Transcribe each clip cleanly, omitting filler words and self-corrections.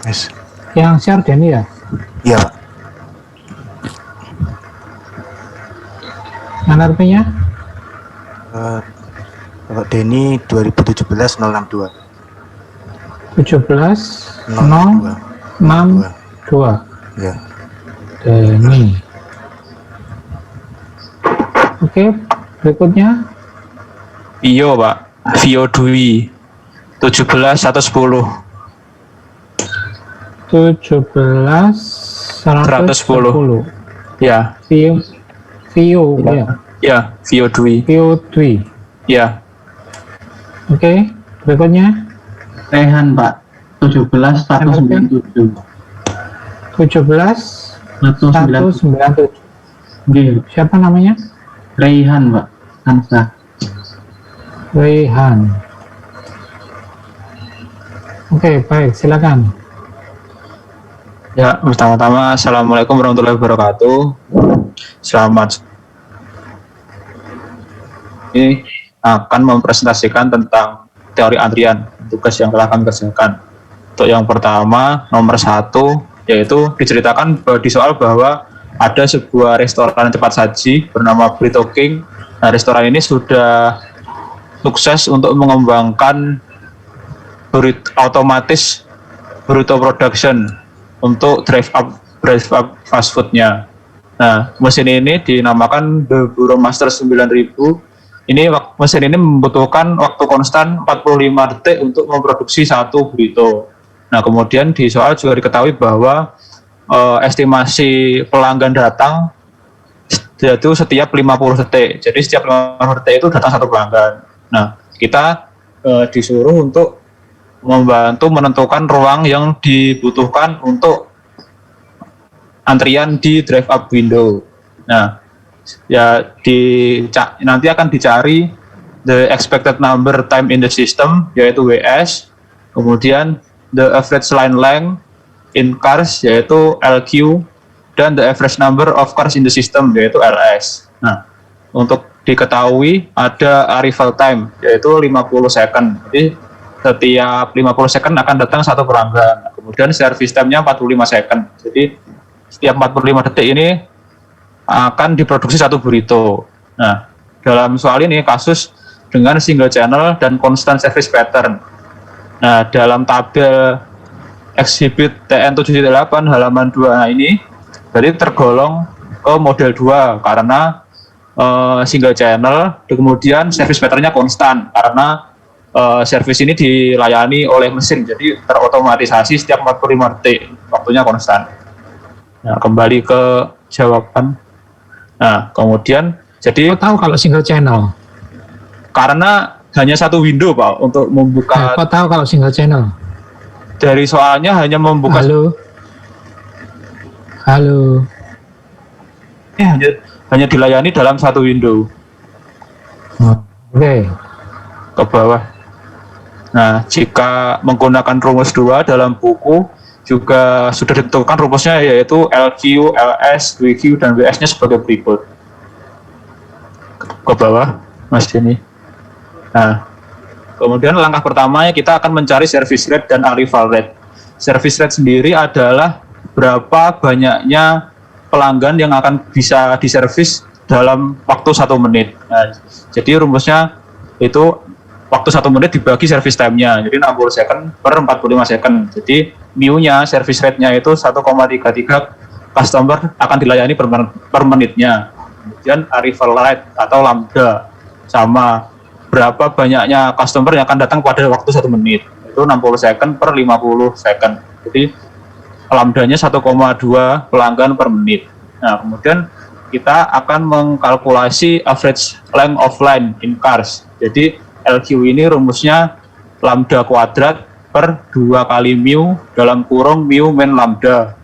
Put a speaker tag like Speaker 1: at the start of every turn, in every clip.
Speaker 1: Yes.
Speaker 2: Yang share Denny ya?
Speaker 1: Iya, Pak.
Speaker 2: NRP-nya?
Speaker 1: Bapak Denny 2017-062.
Speaker 2: 17-062.
Speaker 1: Ya.
Speaker 2: Denny. Oke, berikutnya.
Speaker 3: Vio, Pak. Vio Dwi 17-110.
Speaker 2: 17-110.
Speaker 3: Ya.
Speaker 2: Vio ya.
Speaker 3: Ya, Vio Dwi.
Speaker 2: Vio Dwi.
Speaker 3: Ya.
Speaker 2: Oke, berikutnya.
Speaker 4: Rehan, Pak. 17-197.
Speaker 2: 17-197.
Speaker 4: Oke,
Speaker 2: Siapa namanya?
Speaker 4: Rehan, Pak. Hansa.
Speaker 2: Rehan. Oke, baik, silakan.
Speaker 3: Ya, pertama-tama Assalamualaikum warahmatullahi wabarakatuh. Selamat. Ini akan mempresentasikan tentang teori antrian, tugas yang telah kami kerjakan. Untuk yang pertama, nomor 1, yaitu diceritakan di soal bahwa ada sebuah restoran cepat saji bernama Burrito King. Nah, restoran ini sudah sukses untuk mengembangkan otomatis burrito production untuk drive up fast foodnya. Nah, mesin ini dinamakan The Burromaster 9000. Mesin ini membutuhkan waktu konstan 45 detik untuk memproduksi satu burrito. Nah, kemudian di soal juga diketahui bahwa estimasi pelanggan datang yaitu setiap 50 detik. Jadi setiap 50 detik itu datang satu pelanggan. Nah, kita disuruh untuk membantu menentukan ruang yang dibutuhkan untuk antrian di drive up window. Nah, ya nanti akan dicari the expected number time in the system, yaitu WS, kemudian the average line length in cars, yaitu LQ, dan the average number of cars in the system, yaitu LS. Nah, untuk diketahui ada arrival time, yaitu 50 second. Jadi setiap 50 second akan datang satu pelanggan. Kemudian service time-nya 45 second. Jadi setiap 45 detik ini akan diproduksi satu burrito. Nah, dalam soal ini kasus dengan single channel dan constant service pattern. Nah, dalam tabel exhibit TN7.8 halaman 2 ini berarti tergolong ke model 2 karena single channel, kemudian service pattern-nya konstan karena service ini dilayani oleh mesin, jadi terotomatisasi setiap 45 detik, waktunya konstan. Nah, kembali ke jawaban. Nah, kemudian jadi
Speaker 2: Kau tahu kalau single channel?
Speaker 3: Karena hanya satu window, Pak, untuk membuka.
Speaker 2: Kau tahu kalau single channel?
Speaker 3: Dari soalnya hanya membuka.
Speaker 2: Halo.
Speaker 3: Hanya dilayani dalam satu window.
Speaker 2: Oke.
Speaker 3: Ke bawah. Nah, jika menggunakan rumus 2 dalam buku juga sudah ditentukan rumusnya, yaitu LQ, LS, WQ, dan WS-nya sebagai berikut. Ke bawah, Mas Denny. Nah, kemudian langkah pertamanya kita akan mencari service rate dan arrival rate. Service rate sendiri adalah berapa banyaknya pelanggan yang akan bisa diservis dalam waktu 1 menit. Nah, jadi rumusnya itu waktu 1 menit dibagi service time-nya, jadi 60 second per 45 second. Jadi mu-nya, service rate-nya itu 1,33 customer akan dilayani per menitnya. Kemudian arrival rate atau lambda sama berapa banyaknya customer yang akan datang pada waktu 1 menit, itu 60 second per 50 second. Jadi lambdanya 1,2 pelanggan per menit. Nah, kemudian kita akan mengkalkulasi average length of line in cars. Jadi LQ ini rumusnya lambda kuadrat per 2 kali mu dalam kurung mu min lambda.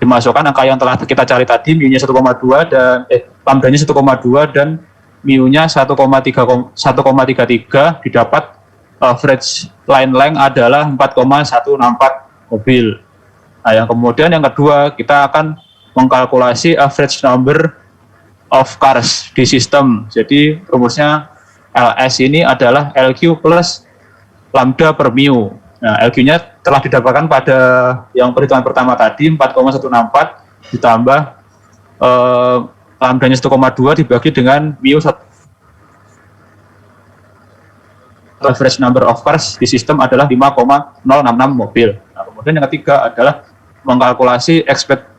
Speaker 3: Dimasukkan angka yang telah kita cari tadi, mu-nya 1,2 dan lambdanya 1,2 dan mu-nya 1,33, didapat average line length adalah 4,164 mobil. Nah, yang kemudian yang kedua kita akan mengkalkulasi average number of cars di sistem. Jadi rumusnya LS ini adalah LQ plus lambda per mu. Nah, LQ-nya telah didapatkan pada yang perhitungan pertama tadi 4,164 ditambah lambdanya 1,2 dibagi dengan mu average number of cars di sistem adalah 5,066 mobil. Nah, kemudian yang ketiga adalah mengkalkulasi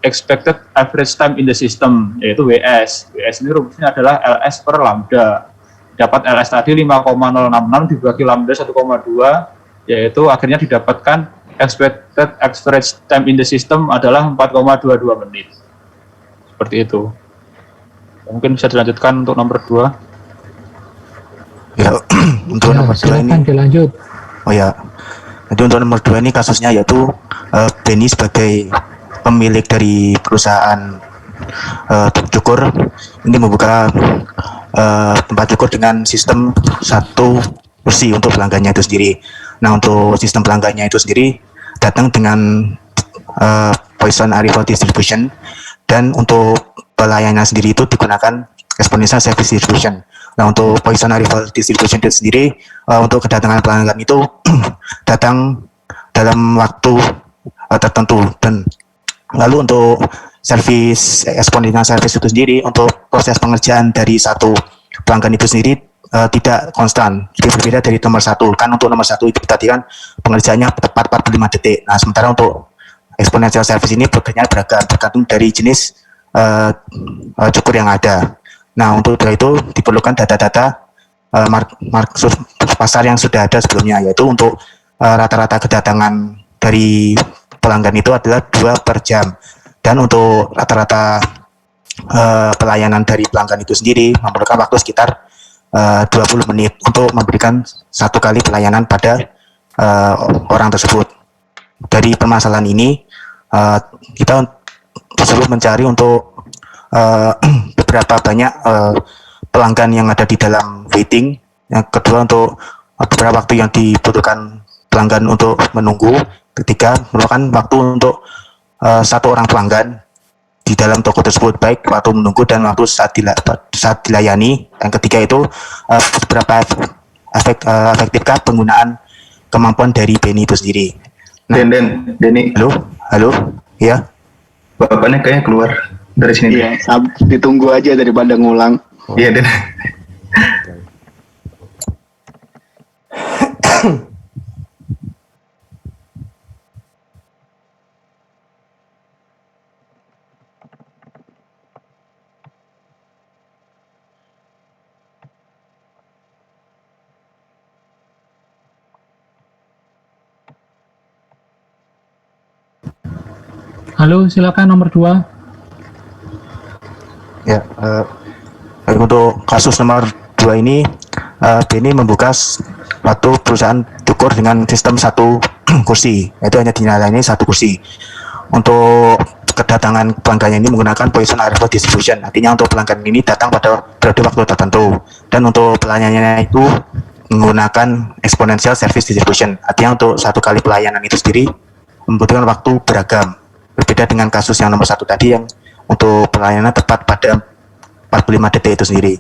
Speaker 3: expected average time in the system, yaitu WS. WS ini rumusnya adalah LS per lambda. Dapat LS tadi 5,066 dibagi lambda 1,2, yaitu akhirnya didapatkan expected average time in the system adalah 4,22 menit. Seperti itu. Mungkin bisa dilanjutkan untuk nomor 2.
Speaker 1: Ya, untuk
Speaker 2: Ya,
Speaker 1: nomor 2 ini.
Speaker 2: silakan dilanjut.
Speaker 1: Oh ya. Jadi untuk nomor 2 ini kasusnya yaitu Benny sebagai pemilik dari perusahaan cukur ini membuka tempat cukur dengan sistem satu kursi untuk pelanggannya itu sendiri. Nah, untuk sistem pelanggannya itu sendiri datang dengan Poisson arrival distribution, dan untuk pelayanannya sendiri itu digunakan exponential service distribution. Nah, untuk Poisson arrival distribution itu sendiri untuk kedatangan pelanggan itu datang dalam waktu tertentu, dan lalu untuk service exponential service itu sendiri untuk proses pengerjaan dari satu pelanggan itu sendiri tidak konstan, jadi berbeda dari nomor 1. Kan untuk nomor 1 itu tadi kan pengerjaannya tepat 45 detik. Nah, sementara untuk exponential service ini bekerjanya beragam tergantung dari jenis cukur yang ada. Nah, untuk itu diperlukan data-data pasar yang sudah ada sebelumnya, yaitu untuk rata-rata kedatangan dari pelanggan itu adalah 2 per jam, dan untuk rata-rata pelayanan dari pelanggan itu sendiri memerlukan waktu sekitar 20 menit untuk memberikan satu kali pelayanan pada orang tersebut. Dari permasalahan ini kita disuruh mencari untuk beberapa banyak pelanggan yang ada di dalam waiting. Yang kedua, untuk beberapa waktu yang dibutuhkan pelanggan untuk menunggu. Ketiga, memerlukan waktu untuk satu orang pelanggan di dalam toko tersebut, baik waktu menunggu dan waktu saat dilayani. Yang ketiga itu seberapa efektifkah penggunaan kemampuan dari Benny itu sendiri. Nah,
Speaker 5: Denny.
Speaker 1: Halo, ya.
Speaker 5: Bapaknya kayaknya keluar dari sini.
Speaker 6: Iya, ditunggu aja daripada ngulang.
Speaker 5: Iya, Den.
Speaker 2: Halo, silakan nomor 2.
Speaker 1: Ya, untuk kasus nomor 2 ini, Benny membuka suatu perusahaan cukur dengan sistem satu kursi, yaitu hanya dilayani satu kursi. Untuk kedatangan pelanggannya ini menggunakan Poisson arrival distribution, artinya untuk pelanggan ini datang pada periode waktu tertentu, dan untuk pelayanannya itu menggunakan exponential service distribution, artinya untuk satu kali pelayanan itu sendiri membutuhkan waktu beragam. Berbeda dengan kasus yang nomor 1 tadi yang untuk pelayanan tepat pada 45 detik itu sendiri.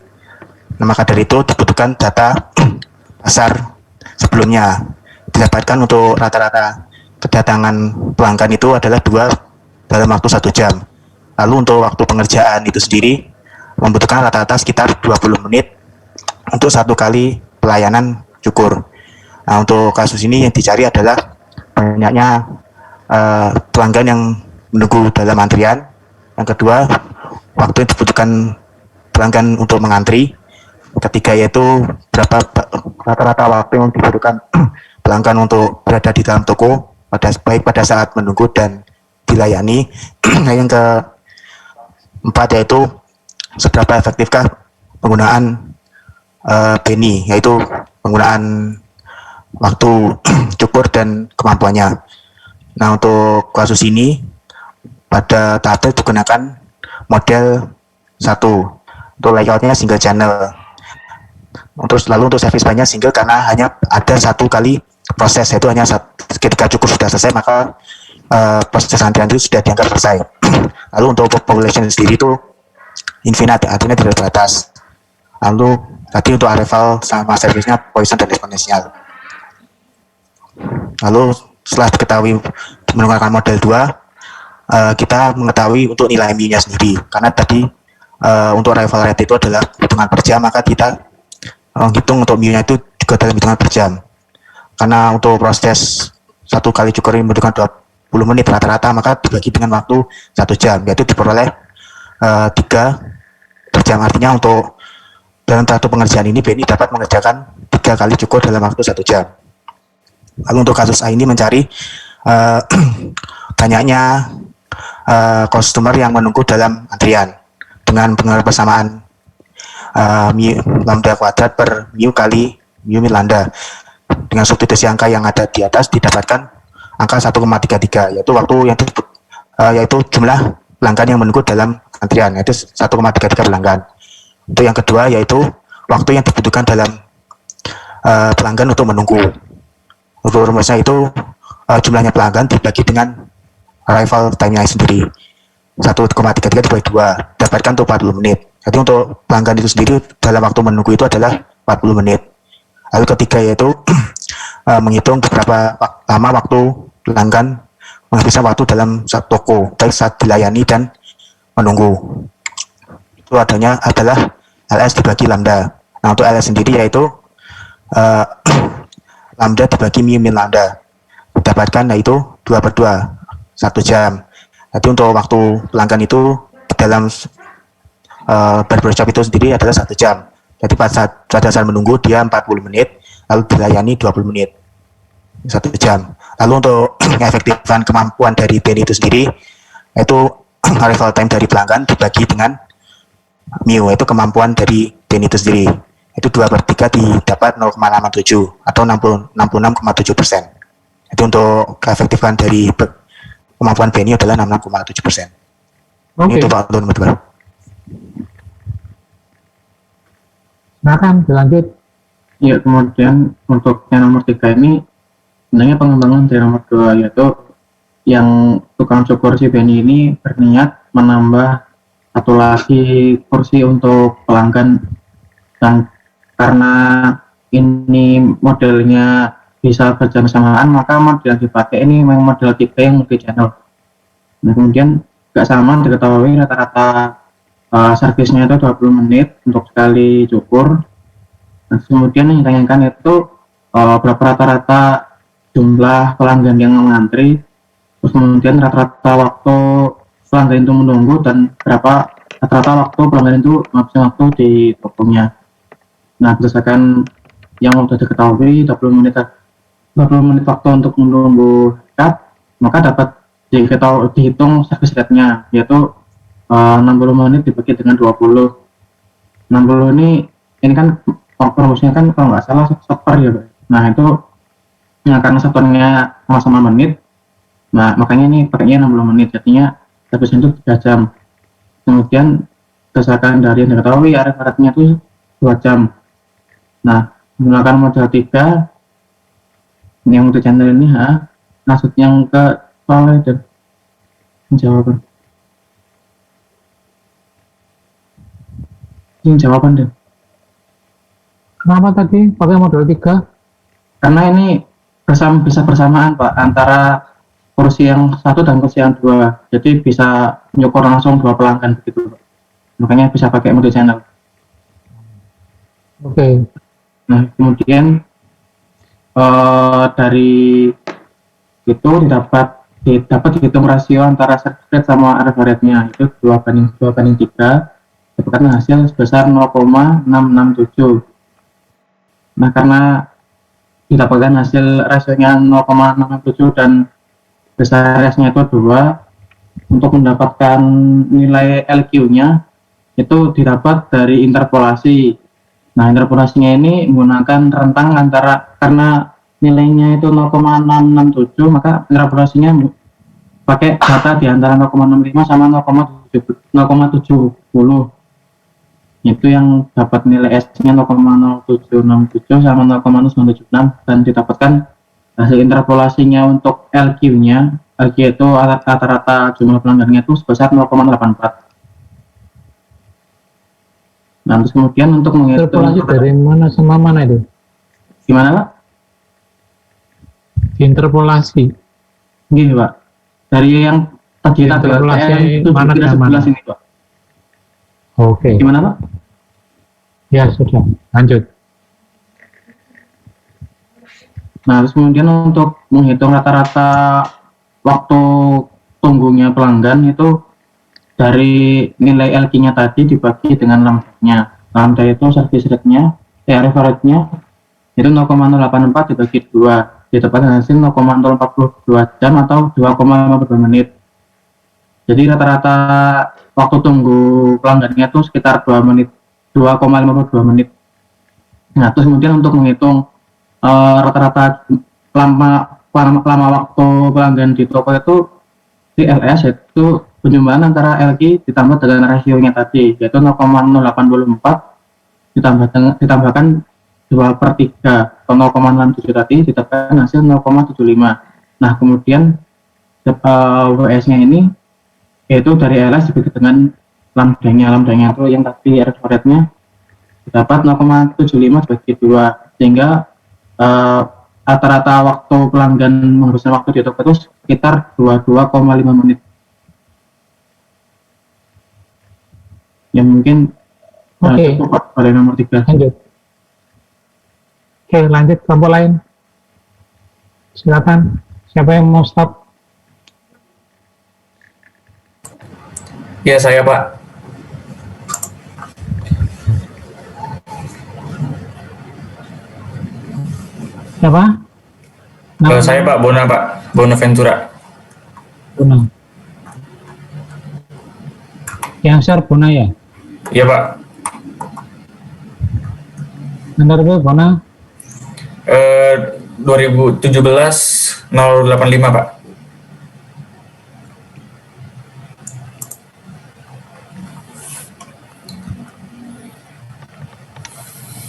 Speaker 1: Nah, maka dari itu dibutuhkan data pasar sebelumnya. Didapatkan untuk rata-rata kedatangan pelanggan itu adalah 2 dalam waktu 1 jam. Lalu untuk waktu pengerjaan itu sendiri membutuhkan rata-rata sekitar 20 menit untuk satu kali pelayanan cukur. Nah, untuk kasus ini yang dicari adalah banyaknya pelanggan yang menunggu dalam antrian. Yang kedua, waktu yang dibutuhkan pelanggan untuk mengantri. Ketiga, yaitu berapa rata-rata waktu yang dibutuhkan pelanggan untuk berada di dalam toko baik pada saat menunggu dan dilayani. Yang keempat, yaitu seberapa efektifkah penggunaan Benny, yaitu penggunaan waktu cukur dan kemampuannya. Nah, untuk kasus ini pada tahap digunakan model 1 untuk layoutnya single channel. Lalu untuk service banyak single karena hanya ada satu kali proses, yaitu hanya ketika cukur sudah selesai maka proses antrian itu sudah dianggap selesai. Lalu untuk population sendiri itu infinite, artinya tidak terbatas. Lalu tadi untuk arrival sama service-nya Poisson dan exponential. Lalu setelah diketahui menggunakan model 2, kita mengetahui untuk nilai mu-nya sendiri. Karena tadi untuk arrival rate itu adalah hitungan per jam, maka kita hitung untuk mu-nya itu juga dalam hitungan per jam. Karena untuk proses satu kali cukur ini membutuhkan 20 menit rata-rata, maka dibagi dengan waktu 1 jam, yaitu diperoleh 3 per jam. Artinya untuk dalam satu pengerjaan ini BNI dapat mengerjakan 3 kali cukur dalam waktu 1 jam. Lalu untuk kasus A ini mencari banyaknya customer yang menunggu dalam antrian dengan persamaan mu lambda kuadrat per mu kali mu min lambda. Dengan substitusi angka yang ada di atas didapatkan angka 1,33, yaitu waktu yang disebut yaitu jumlah pelanggan yang menunggu dalam antrian, yaitu 1,33 pelanggan. Untuk yang kedua yaitu waktu yang dibutuhkan dalam pelanggan untuk menunggu. Untuk rumusnya itu jumlahnya pelanggan dibagi dengan arrival time-nya sendiri, 1,33 dibagi 2, dapatkan untuk 40 menit. Jadi untuk pelanggan itu sendiri dalam waktu menunggu itu adalah 40 menit. Lalu ketiga yaitu menghitung beberapa lama waktu pelanggan menghabiskan waktu dalam satu toko, baik saat dilayani dan menunggu. Itu adanya adalah LS dibagi lambda. Nah untuk LS sendiri yaitu lambda dibagi mu min lambda, dapatkan yaitu 2/2, 1 jam. Jadi untuk waktu pelanggan itu dalam barbershop itu sendiri adalah 1 jam. Jadi pada saat menunggu dia 40 menit, lalu dilayani 20 menit, 1 jam. Lalu untuk efektifan kemampuan dari BNI itu sendiri, yaitu arrival time dari pelanggan dibagi dengan mu, yaitu kemampuan dari BNI itu sendiri. Itu 2/3 didapat 0,67 atau 66,7%. Itu untuk keefektifan dari kemampuan BNI adalah 66,7%. Ini untuk waktu nomor 2.
Speaker 2: Silakan dilanjut.
Speaker 4: Ya, kemudian untuk yang nomor 3 ini sebenarnya pengembangan dari nomor 2, yaitu yang tukang cukur si Benny ini berniat menambah satu lagi kursi untuk pelanggan, dan karena ini modelnya bisa berjalan samaan, maka model yang dipakai ini memang model 3 yang multi channel. Nah kemudian gak sama diketahui rata-rata servisnya itu 20 menit untuk sekali cukur. Nah, kemudian yang ditanyakan itu berapa rata-rata jumlah pelanggan yang mengantri, terus kemudian rata-rata waktu pelanggan itu menunggu, dan berapa rata-rata waktu pelanggan itu menghabiskan waktu di tokonya. Nah berdasarkan yang sudah diketahui 20 menit waktu untuk menunggu cut, maka dapat dihitung service rate-nya, yaitu 60 menit dibagi dengan 20. 60 ini kan proporsinya kan kalau nggak salah software ya, Pak. Nah itu karena softwarenya sama-sama menit, nah makanya ini pakainya 60 menit, jadinya service itu 3 jam. Kemudian berdasarkan dari yang diketahui arrival rate-nya itu 2 jam. Nah menggunakan model 3 yang untuk channel ini, maksud yang ke soalnya dan jawaban. Ini jawaban deh.
Speaker 2: Kenapa tadi pakai model 3?
Speaker 4: Karena ini bisa bersamaan Pak antara kursi yang 1 dan kursi yang 2, jadi bisa nyukur langsung 2 pelanggan begitu Pak. Makanya bisa pakai multi channel.
Speaker 2: Oke.
Speaker 4: Nah kemudian dari itu didapat dihitung rasio antara service rate sama arrival rate-nya, itu 2:3, dapatkan hasil sebesar 0,667. Nah karena didapatkan hasil rasionya 0,667 dan besar S-nya itu 2, untuk mendapatkan nilai LQ-nya itu didapat dari interpolasi. Nah interpolasinya ini menggunakan rentang antara, karena nilainya itu 0,667, maka interpolasinya pakai data di antara 0,65 sama 0,70. Itu yang dapat nilai S-nya 0,0767 sama 0,0976, dan didapatkan hasil interpolasinya untuk LQ-nya. LQ itu rata-rata jumlah pelanggannya itu sebesar 0,84. Nah terus kemudian untuk menghitung
Speaker 2: Interpolasi dari mana sama mana itu?
Speaker 4: gimana Pak?
Speaker 2: Interpolasi.
Speaker 4: Gini Pak, dari yang tadi tabel
Speaker 2: Interpolasi
Speaker 4: TN
Speaker 2: mana ke
Speaker 4: 7
Speaker 2: mana?
Speaker 4: 11 ini Pak.
Speaker 2: Oke.
Speaker 4: Gimana Pak?
Speaker 2: Ya sudah. Lanjut.
Speaker 4: Nah, terus kemudian untuk menghitung rata-rata waktu tunggunya pelanggan itu dari nilai LQ-nya tadi dibagi dengan lambda-nya. Lambda itu service rate-nya, average-nya itu 0,084 dibagi 2. Didapatkan hasil 0,042 jam atau 2,52 menit. Jadi rata-rata waktu tunggu pelanggannya itu sekitar 2 menit, 2,52 menit. Nah, terus kemudian untuk menghitung rata-rata lama waktu pelanggan di toko itu di LS itu penjumlahan antara LQ ditambah dengan rasionya tadi yaitu 0,084 ditambahkan 2/3 atau 0,67 tadi didapatkan hasil 0,75. Nah kemudian WS-nya ini yaitu dari LS dibagi dengan lambdanya itu yang tadi error rate-nya dapat 0,75 bagi 2 sehingga rata-rata waktu pelanggan menghabiskan waktu di toko itu sekitar 22,5 menit. Ya mungkin
Speaker 2: Oke.
Speaker 4: cukup pada nomor 3.
Speaker 2: Lanjut. Oke, lanjut kelompok lain. Silakan. Siapa yang mau stop?
Speaker 7: Ya, saya Pak.
Speaker 2: Siapa?
Speaker 7: Saya Pak, Bonaventura.
Speaker 2: Bona. Yang share Bona ya?
Speaker 7: Iya Pak.
Speaker 2: Benar Bu, Bona?
Speaker 7: 2017 085 Pak.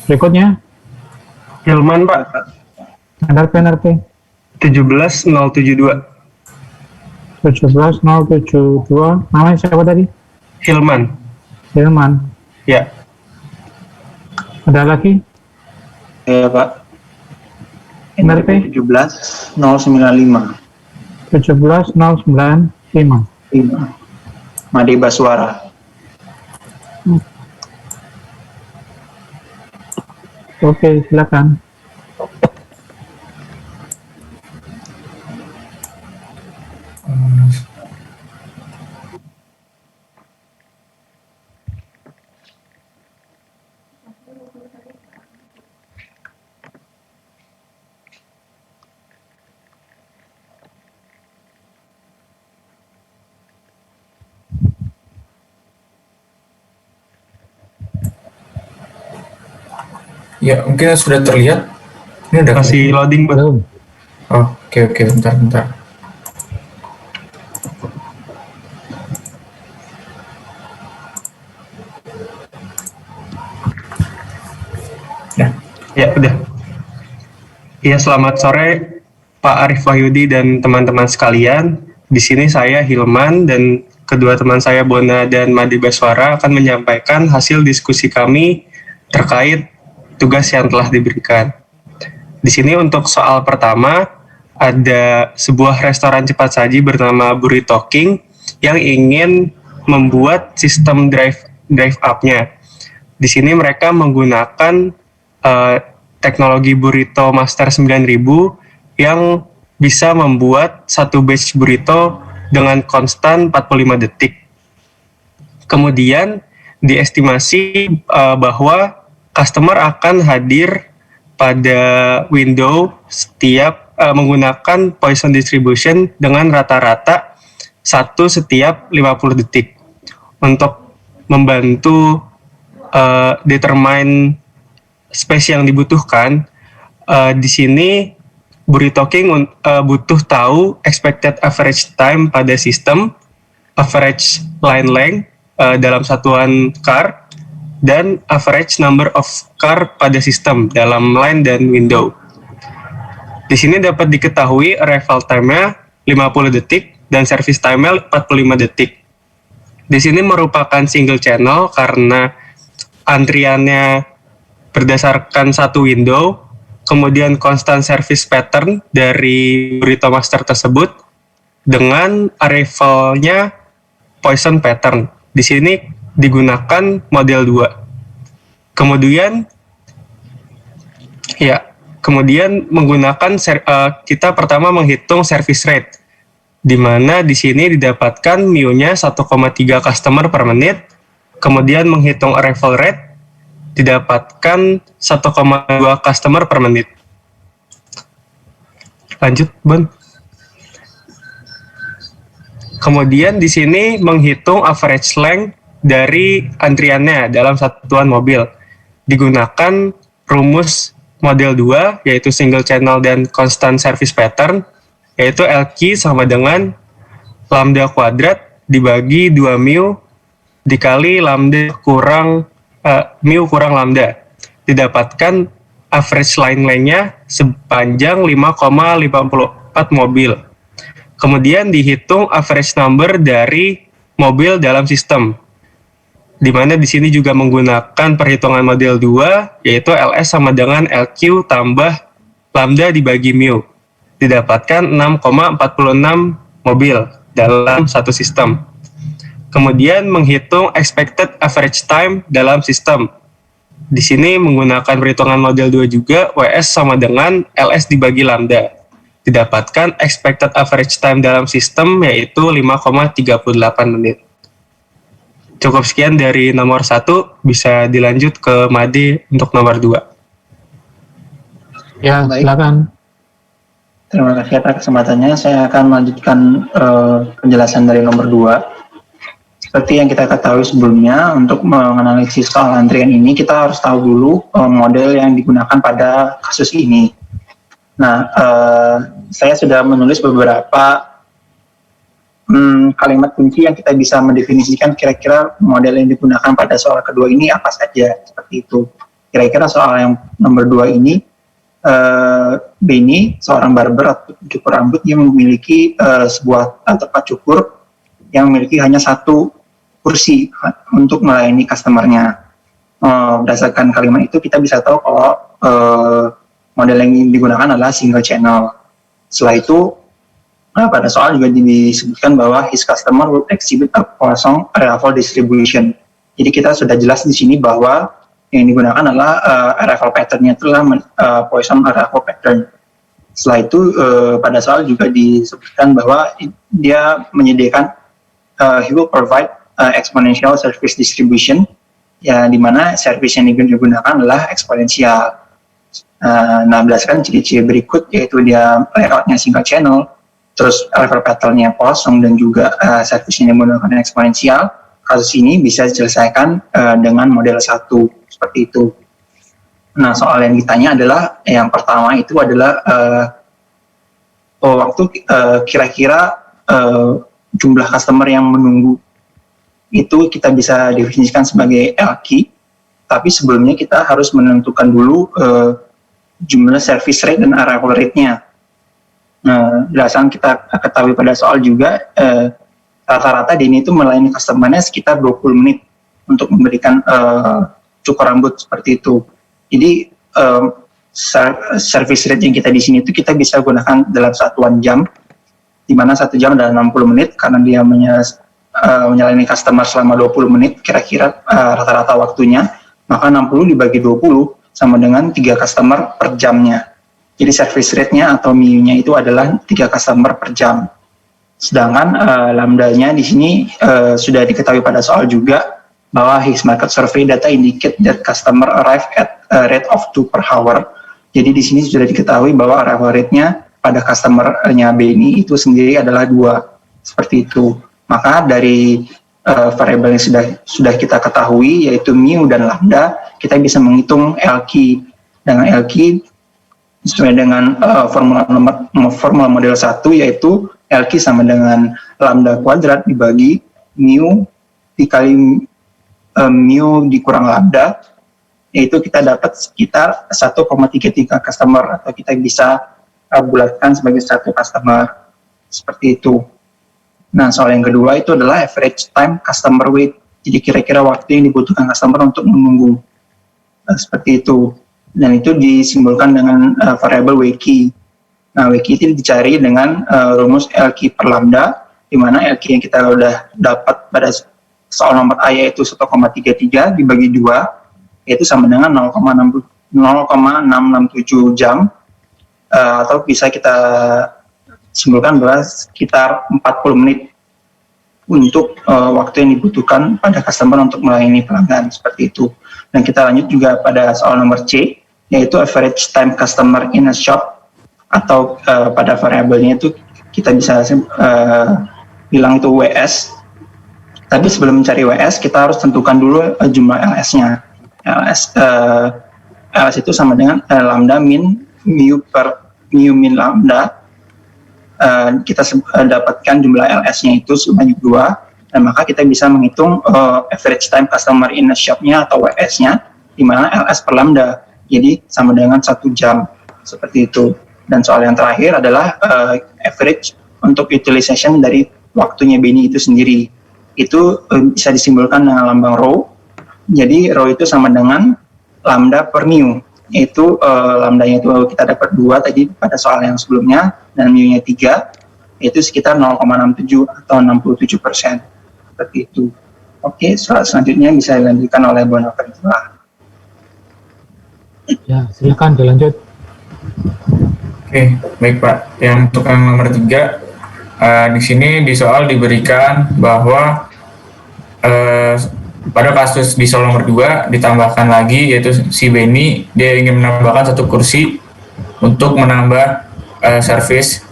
Speaker 2: Berikutnya,
Speaker 8: Hilman Pak,
Speaker 2: NRP
Speaker 8: 17072.
Speaker 2: 17072. Namanya siapa tadi?
Speaker 8: Hilman.
Speaker 2: Hilman.
Speaker 8: Ya.
Speaker 2: Ada lagi?
Speaker 6: Ya Pak.
Speaker 2: NRP
Speaker 6: 17095.
Speaker 2: 17095.
Speaker 6: Made Baswara.
Speaker 2: Oke, silakan.
Speaker 7: Ya, mungkin sudah terlihat. Ini udah
Speaker 8: Masih loading Pak.
Speaker 2: Belum.
Speaker 7: Oh, oke, bentar.
Speaker 8: Ya, udah. Ya, selamat sore Pak Arif Wahyudi dan teman-teman sekalian. Di sini saya Hilman dan kedua teman saya Bona dan Made Baswara akan menyampaikan hasil diskusi kami terkait tugas yang telah diberikan. Di sini untuk soal pertama, ada sebuah restoran cepat saji bernama Burrito King yang ingin membuat sistem drive up-nya. Di sini mereka menggunakan teknologi Burrito Master 9000 yang bisa membuat satu batch burrito dengan konstan 45 detik. Kemudian diestimasi bahwa customer akan hadir pada window setiap menggunakan Poisson distribution dengan rata-rata 1 setiap 50 detik. Untuk membantu determine space yang dibutuhkan, di sini Burrito King butuh tahu expected average time pada sistem, average line length dalam satuan car, dan average number of car pada sistem dalam line dan window. Di sini dapat diketahui arrival time-nya 50 detik dan service time-nya 45 detik. Di sini merupakan single channel karena antriannya berdasarkan satu window, kemudian constant service pattern dari burrito master tersebut dengan arrival-nya Poisson pattern. Di sini digunakan model 2. Kemudian menggunakan kita pertama menghitung service rate, di mana di sini didapatkan mu-nya 1,3 customer per menit, kemudian menghitung arrival rate didapatkan 1,2 customer per menit. Lanjut, Bon. Kemudian di sini menghitung average length dari antriannya dalam satuan mobil. Digunakan rumus model 2, yaitu single channel dan constant service pattern, yaitu LQ sama dengan lambda kuadrat dibagi 2 mu dikali lambda kurang mu kurang lambda. Didapatkan average line length-nya sepanjang 5,54 mobil. Kemudian dihitung average number dari mobil dalam sistem, di mana di sini juga menggunakan perhitungan model 2, yaitu LS sama dengan LQ tambah lambda dibagi mu. Didapatkan 6,46 mobil dalam satu sistem. Kemudian menghitung expected average time dalam sistem. Di sini menggunakan perhitungan model 2 juga, WS sama dengan LS dibagi lambda. Didapatkan expected average time dalam sistem yaitu 5,38 menit. Cukup sekian dari nomor 1, bisa dilanjut ke Madi untuk nomor 2.
Speaker 2: Ya,
Speaker 6: Baik.
Speaker 2: silakan.
Speaker 6: Terima kasih atas kesempatannya. Saya akan melanjutkan penjelasan dari nomor 2. Seperti yang kita ketahui sebelumnya, untuk menganalisis soal antrian ini, kita harus tahu dulu model yang digunakan pada kasus ini. Nah, saya sudah menulis beberapa kalimat kunci yang kita bisa mendefinisikan kira-kira model yang digunakan pada soal kedua ini apa saja, seperti itu. Kira-kira soal yang nomor 2 ini, Benny, seorang barber atau cukur rambut yang memiliki sebuah tempat cukur yang memiliki hanya satu kursi untuk melayani customer-nya. Berdasarkan kalimat itu kita bisa tahu kalau model yang digunakan adalah single channel. Setelah itu pada soal juga disebutkan bahwa his customer will exhibit a Poisson arrival distribution. Jadi kita sudah jelas di sini bahwa yang digunakan adalah arrival pattern-nya itulah Poisson arrival pattern. Setelah itu pada soal juga disebutkan bahwa dia menyediakan he will provide exponential service distribution, ya di mana service yang digunakan adalah eksponensial. Nah, berdasarkan ciri-ciri berikut, yaitu dia layoutnya single channel, terus arrival pattern-nya Poisson, dan juga service yang menggunakan eksponensial. Kasus ini bisa diselesaikan dengan model 1, seperti itu. Nah, soal yang ditanya adalah, yang pertama itu adalah waktu kira-kira jumlah customer yang menunggu itu kita bisa definisikan sebagai LQ, tapi sebelumnya kita harus menentukan dulu jumlah service rate dan arrival rate-nya. Berdasarkan kita ketahui pada soal juga, rata-rata Denny itu melayani customer-nya sekitar 20 menit untuk memberikan cukur rambut, seperti itu. Jadi service rate yang kita di sini itu kita bisa gunakan dalam satuan jam, di mana 1 jam adalah 60 menit, karena dia menyalani customer selama 20 menit kira-kira rata-rata waktunya, maka 60 dibagi 20 sama dengan 3 customer per jamnya. Jadi service rate-nya atau MIU-nya itu adalah 3 customer per jam. Sedangkan lambda-nya di sini sudah diketahui pada soal juga, bahwa his market survey data indicate that customer arrive at a rate of 2 per hour. Jadi di sini sudah diketahui bahwa arrival rate-nya pada customer-nya Benny itu sendiri adalah 2, seperti itu. Maka dari variabel yang sudah kita ketahui, yaitu mu dan lambda, kita bisa menghitung LQ. Dengan LQ sesuai dengan formula model 1, yaitu LQ sama dengan lambda kuadrat dibagi mu dikali mu dikurang lambda, yaitu kita dapat sekitar 1,33 customer, atau kita bisa bulatkan sebagai 1 customer, seperti itu. Nah, soal yang kedua itu adalah average time customer wait. Jadi kira-kira waktu yang dibutuhkan customer untuk menunggu. Seperti itu. dan itu disimbolkan dengan variabel WK. Nah, WK itu dicari dengan rumus LQ per lambda, di mana LQ yang kita udah dapat pada soal nomor A yaitu 1,33 dibagi 2, yaitu sama dengan 0,667 jam, atau bisa kita simpulkan bahwa sekitar 40 menit untuk waktu yang dibutuhkan pada customer untuk melayani pelanggan, seperti itu. Dan kita lanjut juga pada soal nomor C, yaitu average time customer in a shop, atau pada variabelnya itu kita bisa bilang itu WS. Tapi sebelum mencari WS, kita harus tentukan dulu jumlah LS-nya. LS itu sama dengan lambda min mu per mu min lambda. Kita dapatkan jumlah LS-nya itu sebanyak 2, dan maka kita bisa menghitung average time customer in a shop-nya atau WS-nya, di mana LS per lambda, jadi sama dengan 1 jam, seperti itu. Dan soal yang terakhir adalah average untuk utilization dari waktunya Benny itu sendiri. Itu bisa disimbolkan dengan lambang rho. Jadi rho itu sama dengan lambda per mu. Itu lambdanya itu kita dapat 2 tadi pada soal yang sebelumnya, dan mu-nya 3, itu sekitar 0,67 atau 67%. Seperti itu. Oke, soal selanjutnya bisa dilanjutkan oleh Bonaventura.
Speaker 2: Ya, silakan dilanjut.
Speaker 7: Oke, baik Pak. Yang untuk yang nomor 3, di sini di soal diberikan bahwa pada kasus di soal nomor 2 ditambahkan lagi, yaitu si Benny dia ingin menambahkan 1 kursi untuk menambah servis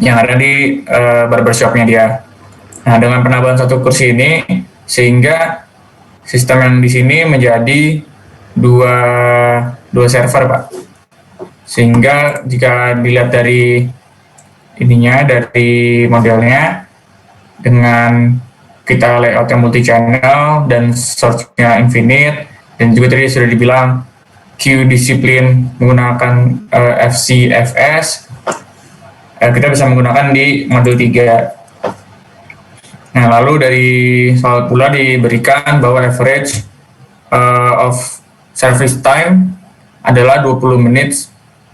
Speaker 7: yang ada di barbershopnya dia. Nah, dengan penambahan 1 kursi ini, sehingga sistem yang di sini menjadi dua server, Pak. Sehingga jika dilihat dari ininya, dari modelnya, dengan kita layout yang multi channel dan source-nya infinite, dan juga tadi sudah dibilang Q disiplin menggunakan FCFS, kita bisa menggunakan di modul 3. Nah, lalu dari soal pula diberikan bahwa average of service time adalah 20 menit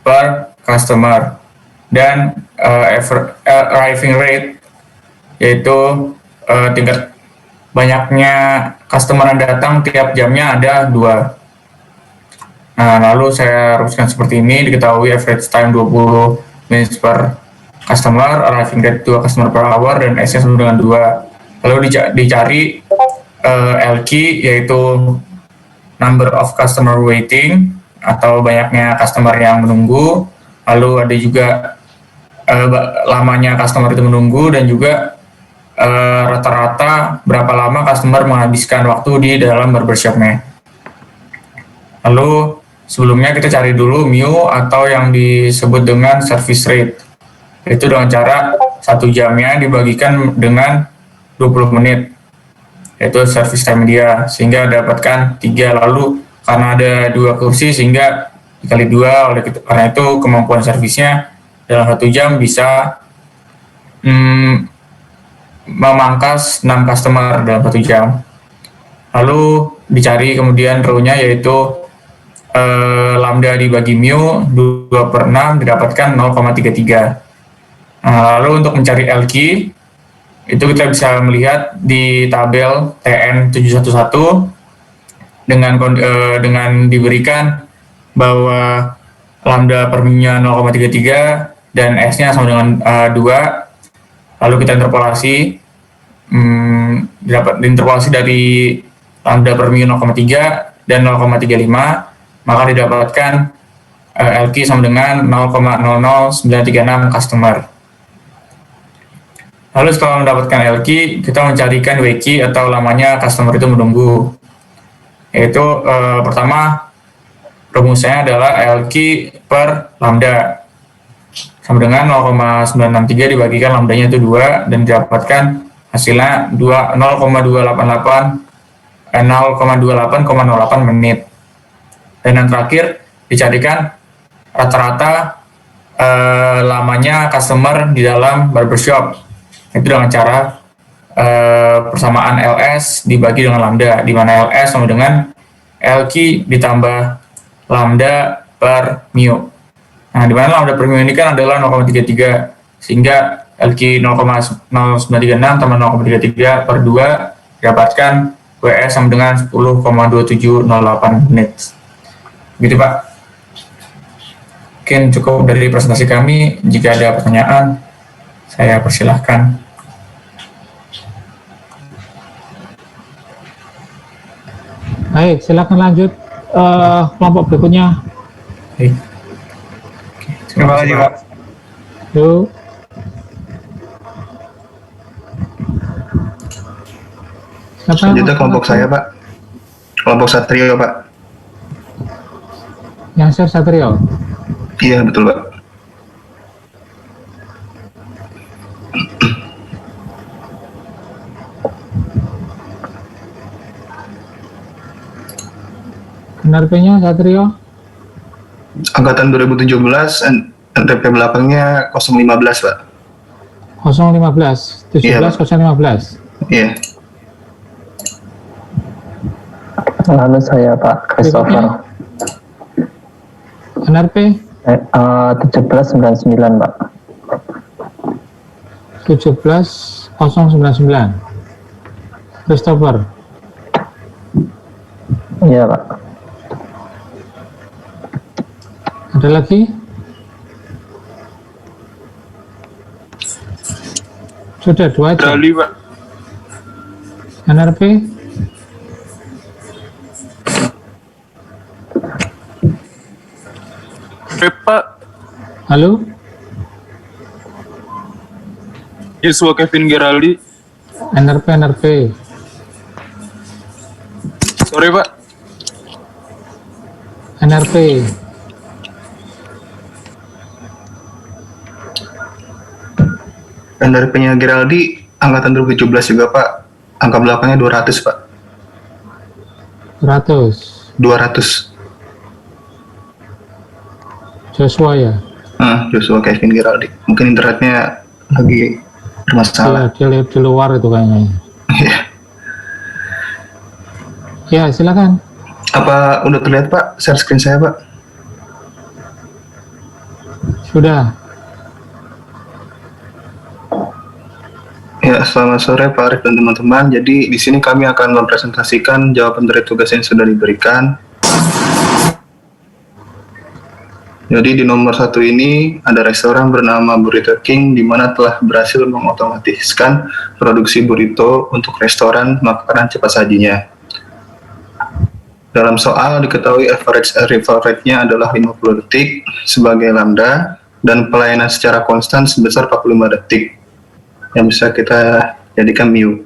Speaker 7: per customer, dan arriving rate yaitu tingkat banyaknya customer yang datang tiap jamnya ada 2. Nah, lalu saya rumuskan seperti ini, diketahui average time 20 menit per customer, arriving rate 2 customer per hour, dan S-nya sama dengan 2. Lalu dicari LQ, yaitu number of customer waiting, atau banyaknya customer yang menunggu. Lalu ada juga lamanya customer itu menunggu, dan juga rata-rata berapa lama customer menghabiskan waktu di dalam barbershopnya. Lalu sebelumnya kita cari dulu mu, atau yang disebut dengan service rate. Itu dengan cara 1 jamnya dibagikan dengan 20 menit, yaitu service time dia, sehingga dapatkan 3. Lalu karena ada 2 kursi, sehingga dikali 2, karena itu kemampuan servisnya dalam 1 jam bisa memangkas 6 customer dalam 1 jam. Lalu dicari kemudian rho-nya, yaitu lambda dibagi mu 2/6 didapatkan 0,33. Nah, lalu untuk mencari LQ itu kita bisa melihat di tabel TN 711 dengan diberikan bahwa lambda per mu-nya 0,33 dan S-nya sama dengan 2. Lalu kita interpolasi, diinterpolasi dari lambda per mu 0,3 dan 0,35, maka didapatkan LQ sama dengan 0,00936 customer. Lalu setelah mendapatkan LQ, kita mencarikan WQ atau lamanya customer itu menunggu. Yaitu pertama, rumusnya adalah LQ per lambda sama dengan 0,963 dibagikan lambdanya itu 2, dan didapatkan hasilnya 0,28,08 menit. Dan yang terakhir dicarikan rata-rata lamanya customer di dalam barbershop, itu dengan cara persamaan LS dibagi dengan lambda, di mana LS sama dengan LQ ditambah lambda per mu. Nah, di mana lambda per mu ini kan adalah 0,33, sehingga LQ 0,0936 tambah 0,33 per 2 didapatkan WS sama dengan 10,2708 menit. Gitu Pak. Mungkin cukup dari presentasi kami. Jika ada pertanyaan, saya persilahkan.
Speaker 2: Baik, silakan lanjut kelompok berikutnya.
Speaker 7: Baik. Terima kasih Pak.
Speaker 2: Yuk.
Speaker 5: Selanjutnya kelompok saya, Pak. Kelompok Satrio, Pak.
Speaker 2: Yang share Satrio.
Speaker 5: Iya, betul, Pak.
Speaker 2: NRP-nya Satrio?
Speaker 5: Angkatan 2017, NRP belakangnya 015, Pak.
Speaker 2: 015, 17,
Speaker 5: Iya, Pak.
Speaker 2: 015.
Speaker 5: Iya.
Speaker 9: Lalu saya Pak Christopher.
Speaker 2: NRP?
Speaker 9: 1799 Pak.
Speaker 2: 17099. Christopher.
Speaker 9: Iya Pak.
Speaker 2: Ada lagi? Sudah dua aja.
Speaker 3: Dali, Pak.
Speaker 2: NRP?
Speaker 3: Pak.
Speaker 2: Halo?
Speaker 3: Yuswa Kevin Geraldi.
Speaker 2: NRP.
Speaker 3: Sorry, Pak.
Speaker 2: NRP.
Speaker 5: NRP-nya Geraldi, angkatan 2017 juga, Pak. Angka belakangnya 200, Pak.
Speaker 2: 100.
Speaker 5: 200.
Speaker 2: Joshua ya?
Speaker 5: Joshua Kevin Geraldi. Mungkin internetnya lagi bermasalah.
Speaker 2: Iya, di luar itu kayaknya.
Speaker 5: Iya.
Speaker 2: Ya, silakan.
Speaker 5: Apa udah terlihat, Pak? Share screen saya, Pak.
Speaker 2: Sudah.
Speaker 5: Ya, selamat sore Pak Arif dan teman-teman. Jadi di sini kami akan mempresentasikan jawaban dari tugas yang sudah diberikan. Jadi di nomor 1 ini ada restoran bernama Burrito King di mana telah berhasil mengotomatiskan produksi burrito untuk restoran makanan cepat sajinya. Dalam soal diketahui average arrival rate-nya adalah 50 detik sebagai lambda dan pelayanan secara konstan sebesar 45 detik yang bisa kita jadikan mu.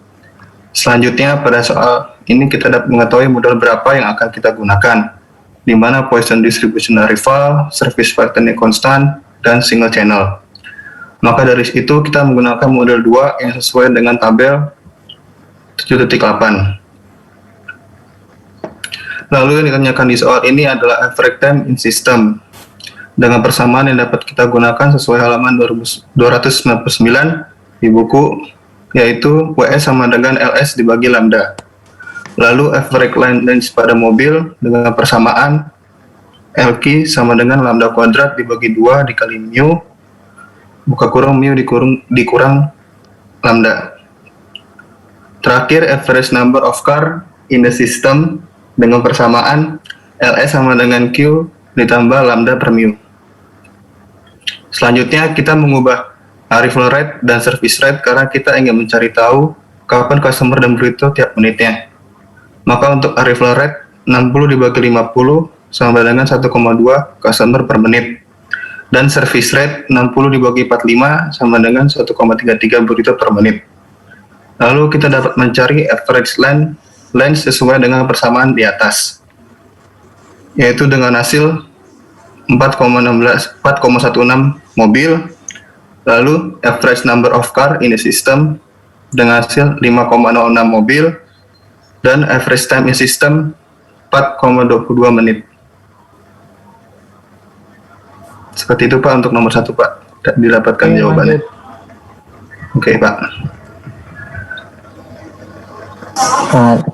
Speaker 5: Selanjutnya pada soal ini kita dapat mengetahui model berapa yang akan kita gunakan, di mana Poisson distribution arrival, service pattern konstan, dan single channel. Maka dari itu kita menggunakan model 2 yang sesuai dengan tabel 7.8. Lalu yang ditanyakan di soal ini adalah average time in system dengan persamaan yang dapat kita gunakan sesuai halaman 299 di buku, yaitu WS sama dengan LS dibagi lambda. Lalu average line length pada mobil dengan persamaan LQ sama dengan lambda kuadrat dibagi 2 dikali mu, buka kurung mu dikurang lambda. Terakhir average number of car in the system dengan persamaan LS sama dengan Q ditambah lambda per mu. Selanjutnya kita mengubah arrival rate dan service rate karena kita ingin mencari tahu kapan customer dan burrito tiap menitnya. Maka untuk arrival rate 60 dibagi 50 sama dengan 1,2 customer per menit. Dan service rate 60 dibagi 45 sama dengan 1,33 burrito per menit. Lalu kita dapat mencari average length sesuai dengan persamaan di atas, yaitu dengan hasil 4,16 mobil. Lalu average number of car in the system dengan hasil 5,06 mobil dan average time in system 4,22 menit. Seperti itu Pak untuk nomor 1 Pak, didapatkan jawabannya. Oke Pak.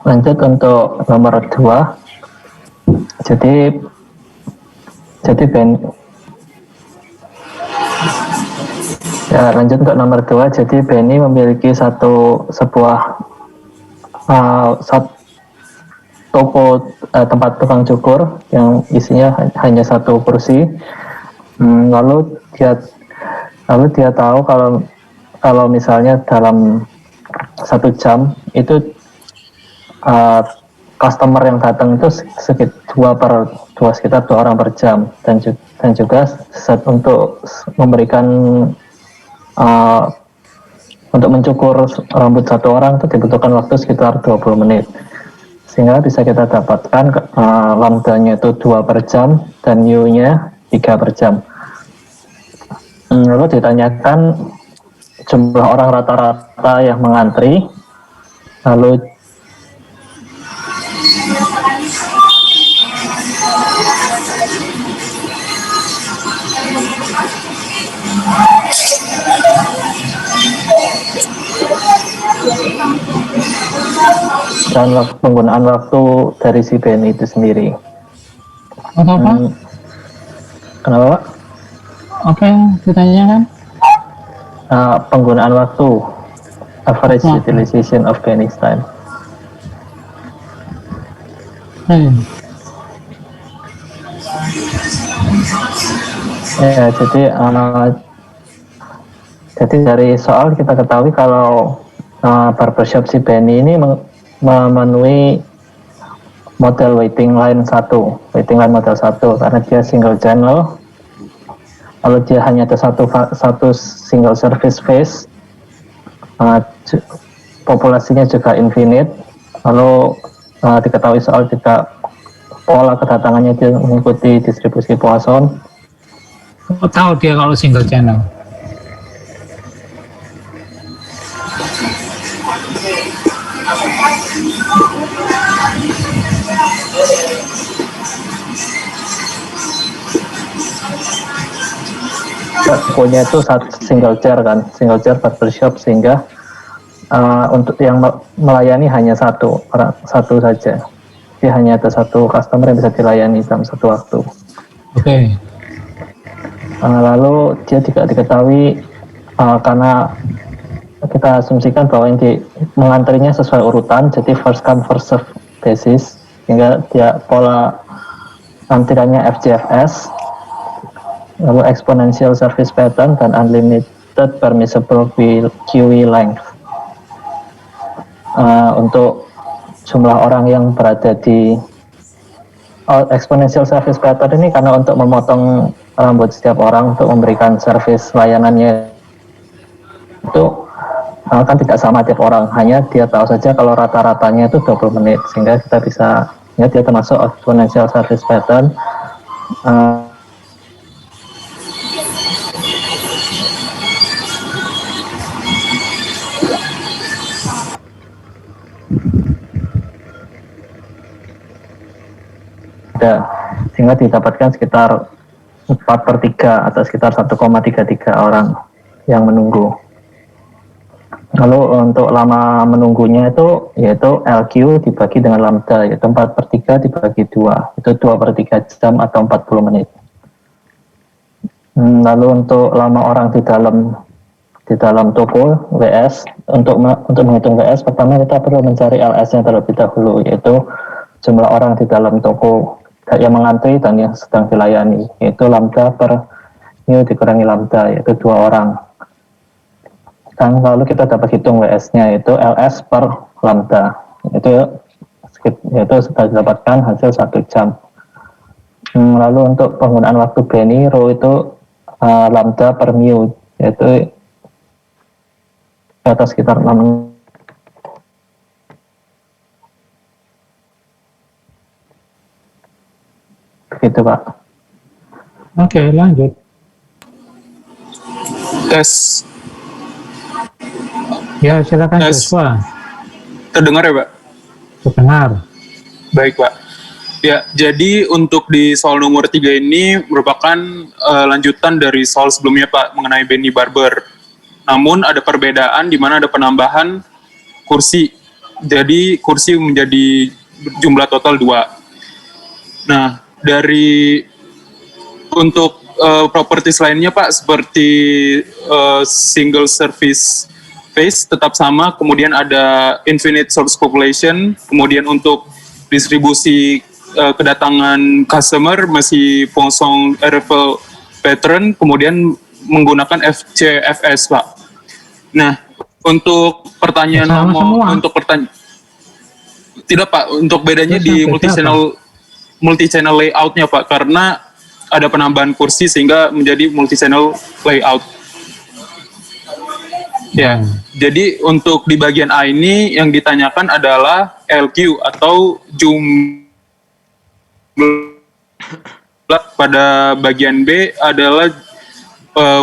Speaker 9: Lanjut untuk nomor 2. Jadi Jadi ya, lanjut untuk nomor 2. Jadi Benny memiliki sebuah toko tempat tukang cukur yang isinya hanya satu kursi. Lalu dia tahu kalau misalnya dalam 1 jam itu customer yang datang itu sekitar 2 orang per jam, dan juga untuk memberikan untuk mencukur rambut satu orang itu dibutuhkan waktu sekitar 20 menit, sehingga bisa kita dapatkan lambdanya itu 2 per jam dan U-nya 3 per jam. Lalu ditanyakan jumlah orang rata-rata yang mengantri, lalu dan penggunaan waktu dari si Benny itu sendiri.
Speaker 2: Apa?
Speaker 9: Kenapa, Pak?
Speaker 2: Apa yang ditanyakan?
Speaker 9: Penggunaan waktu, average utilization of Benny's time. Ya, jadi dari soal kita ketahui kalau barbershop si Benny ini memenuhi model waiting line model 1 karena dia single channel, lalu dia hanya ada satu single service phase, populasinya juga infinite, lalu diketahui soal juga pola kedatangannya dia mengikuti distribusi Poisson.
Speaker 2: Tahu dia kalau single channel.
Speaker 9: Punya itu single chair barbershop, sehingga untuk yang melayani hanya satu saja. Jadi hanya ada satu customer yang bisa dilayani dalam satu waktu.
Speaker 2: Oke.
Speaker 9: Lalu dia juga diketahui karena kita asumsikan bahwa yang mengantrinya sesuai urutan, jadi first come first serve basis, sehingga dia pola antriannya FGFS, lalu exponential service pattern, dan unlimited permissible QE length. Untuk jumlah orang yang berada di exponential service pattern ini karena untuk memotong rambut setiap orang untuk memberikan service layanannya itu kan tidak sama tiap orang, hanya dia tahu saja kalau rata-ratanya itu 20 menit, sehingga kita bisa, ya, dia termasuk exponential service pattern. Sehingga didapatkan sekitar 4/3 atau sekitar 1,33 orang yang menunggu. Lalu untuk lama menunggunya itu yaitu LQ dibagi dengan lambda, yaitu 4/3 dibagi 2, itu 2/3 jam atau 40 menit. Lalu untuk lama orang di dalam toko WS, untuk menghitung WS pertama kita perlu mencari LS-nya terlebih dahulu, yaitu jumlah orang di dalam toko yang mengantri dan yang sedang dilayani, yaitu lambda per mu dikurangi lambda, yaitu 2 orang. Dan lalu kita dapat hitung WS-nya, yaitu LS per lambda, yaitu sudah didapatkan hasil 1 jam. Lalu untuk penggunaan waktu Benny, rho itu lambda per mu, yaitu di atas sekitar 6. Begitu, Pak.
Speaker 2: Oke, lanjut.
Speaker 10: Tes.
Speaker 2: Ya, silakan
Speaker 10: Tes.
Speaker 2: Joshua.
Speaker 10: Terdengar ya, Pak?
Speaker 2: Terdengar.
Speaker 10: Baik, Pak. Ya, jadi untuk di soal nomor 3 ini merupakan lanjutan dari soal sebelumnya, Pak, mengenai Benny Barber. Namun ada perbedaan di mana ada penambahan kursi. Jadi kursi menjadi jumlah total 2. Nah, dari untuk properties lainnya Pak, seperti single service phase tetap sama, kemudian ada infinite source population, kemudian untuk distribusi kedatangan customer masih Poisson arrival pattern, kemudian menggunakan FCFS Pak. Nah, untuk pertanyaan
Speaker 2: Sama semua.
Speaker 10: untuk pertanyaan tidak Pak, untuk bedanya
Speaker 2: Terus
Speaker 10: di
Speaker 2: yang beda
Speaker 10: multi-channel layoutnya Pak, karena ada penambahan kursi sehingga menjadi multi-channel layout. Ya, jadi untuk di bagian A ini yang ditanyakan adalah LQ atau jumlah, pada bagian B adalah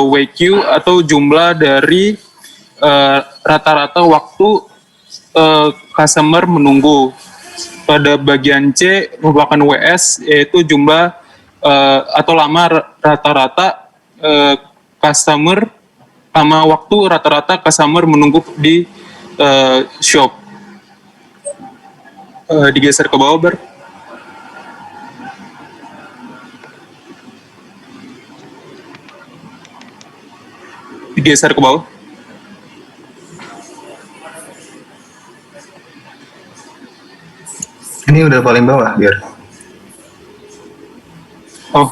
Speaker 10: WQ atau jumlah dari rata-rata waktu customer menunggu. Pada bagian C merupakan WS, yaitu jumlah atau lama rata-rata customer, lama waktu rata-rata customer menunggu di shop. Digeser ke bawah, Ber. Digeser ke bawah.
Speaker 5: Ini udah paling bawah, biar.
Speaker 10: Oh,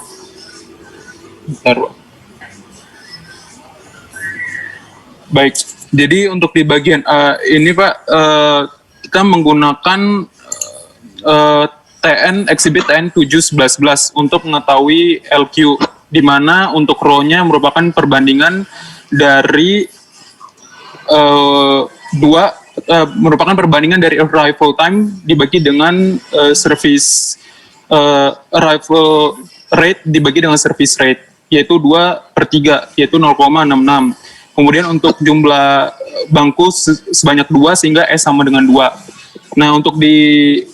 Speaker 10: bentar, Pak. Baik, jadi untuk di bagian ini Pak, kita menggunakan TN Exhibit TN 711 untuk mengetahui LQ, di mana untuk row-nya merupakan perbandingan dari merupakan perbandingan dari arrival time dibagi dengan service arrival rate dibagi dengan service rate, yaitu 2/3, yaitu 0,66. Kemudian untuk jumlah bangku sebanyak 2 sehingga S sama dengan 2. Nah, untuk di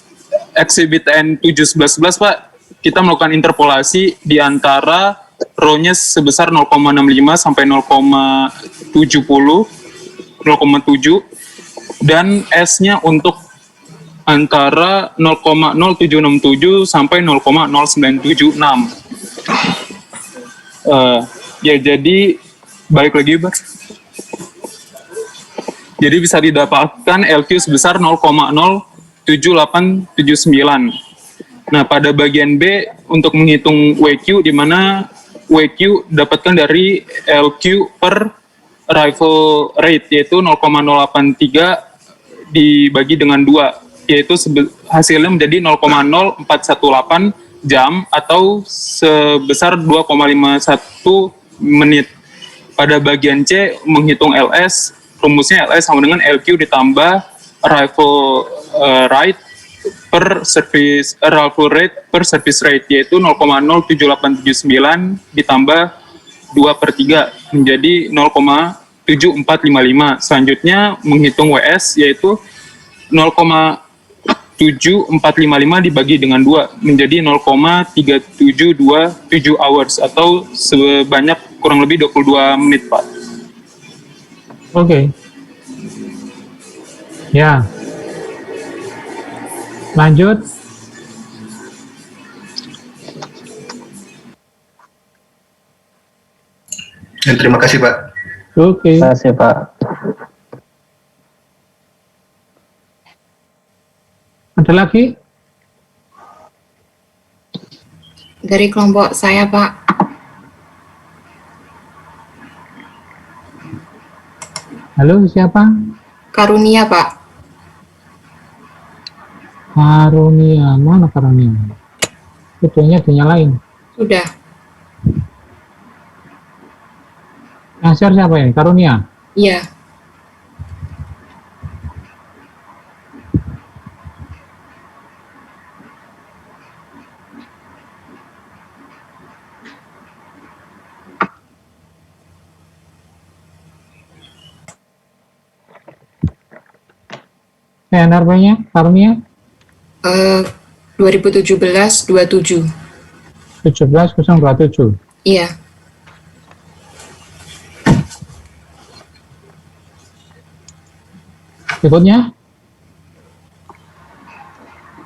Speaker 10: Exhibit N 711 Pak, kita melakukan interpolasi di antara row-nya sebesar 0,65 sampai 0,7 dan S-nya untuk antara 0,0767 sampai 0,0976. Ya, jadi balik lagi, Bang. Jadi bisa didapatkan LQ sebesar 0,07879. Nah, pada bagian B untuk menghitung WQ, di mana WQ dapatkan dari LQ per arrival rate, yaitu 0,083 dibagi dengan 2, yaitu hasilnya menjadi 0,0418 jam atau sebesar 2,51 menit. Pada bagian C menghitung LS, rumusnya LS sama dengan LQ ditambah arrival rate per service arrival rate per service rate, yaitu 0,07879 ditambah 2/3 menjadi 0,7455. Selanjutnya menghitung WS, yaitu 0,7455 dibagi dengan 2 menjadi 0,3727 hours atau sebanyak kurang lebih 22 menit, Pak.
Speaker 2: Oke. Ya. Lanjut.
Speaker 5: Ya, terima kasih, Pak.
Speaker 2: Oke.
Speaker 9: Terima kasih, Pak.
Speaker 2: Ada lagi?
Speaker 11: Dari kelompok saya, Pak.
Speaker 2: Halo, siapa?
Speaker 11: Karunia, Pak.
Speaker 2: Karunia. Mana Karunia? Videonya dinyalain.
Speaker 11: Sudah.
Speaker 2: Yang share siapa ini? Karunia?
Speaker 11: Iya.
Speaker 2: NRP-nya, Karunia?
Speaker 11: 2017-27.
Speaker 2: 17027.
Speaker 11: Iya.
Speaker 2: Berikutnya?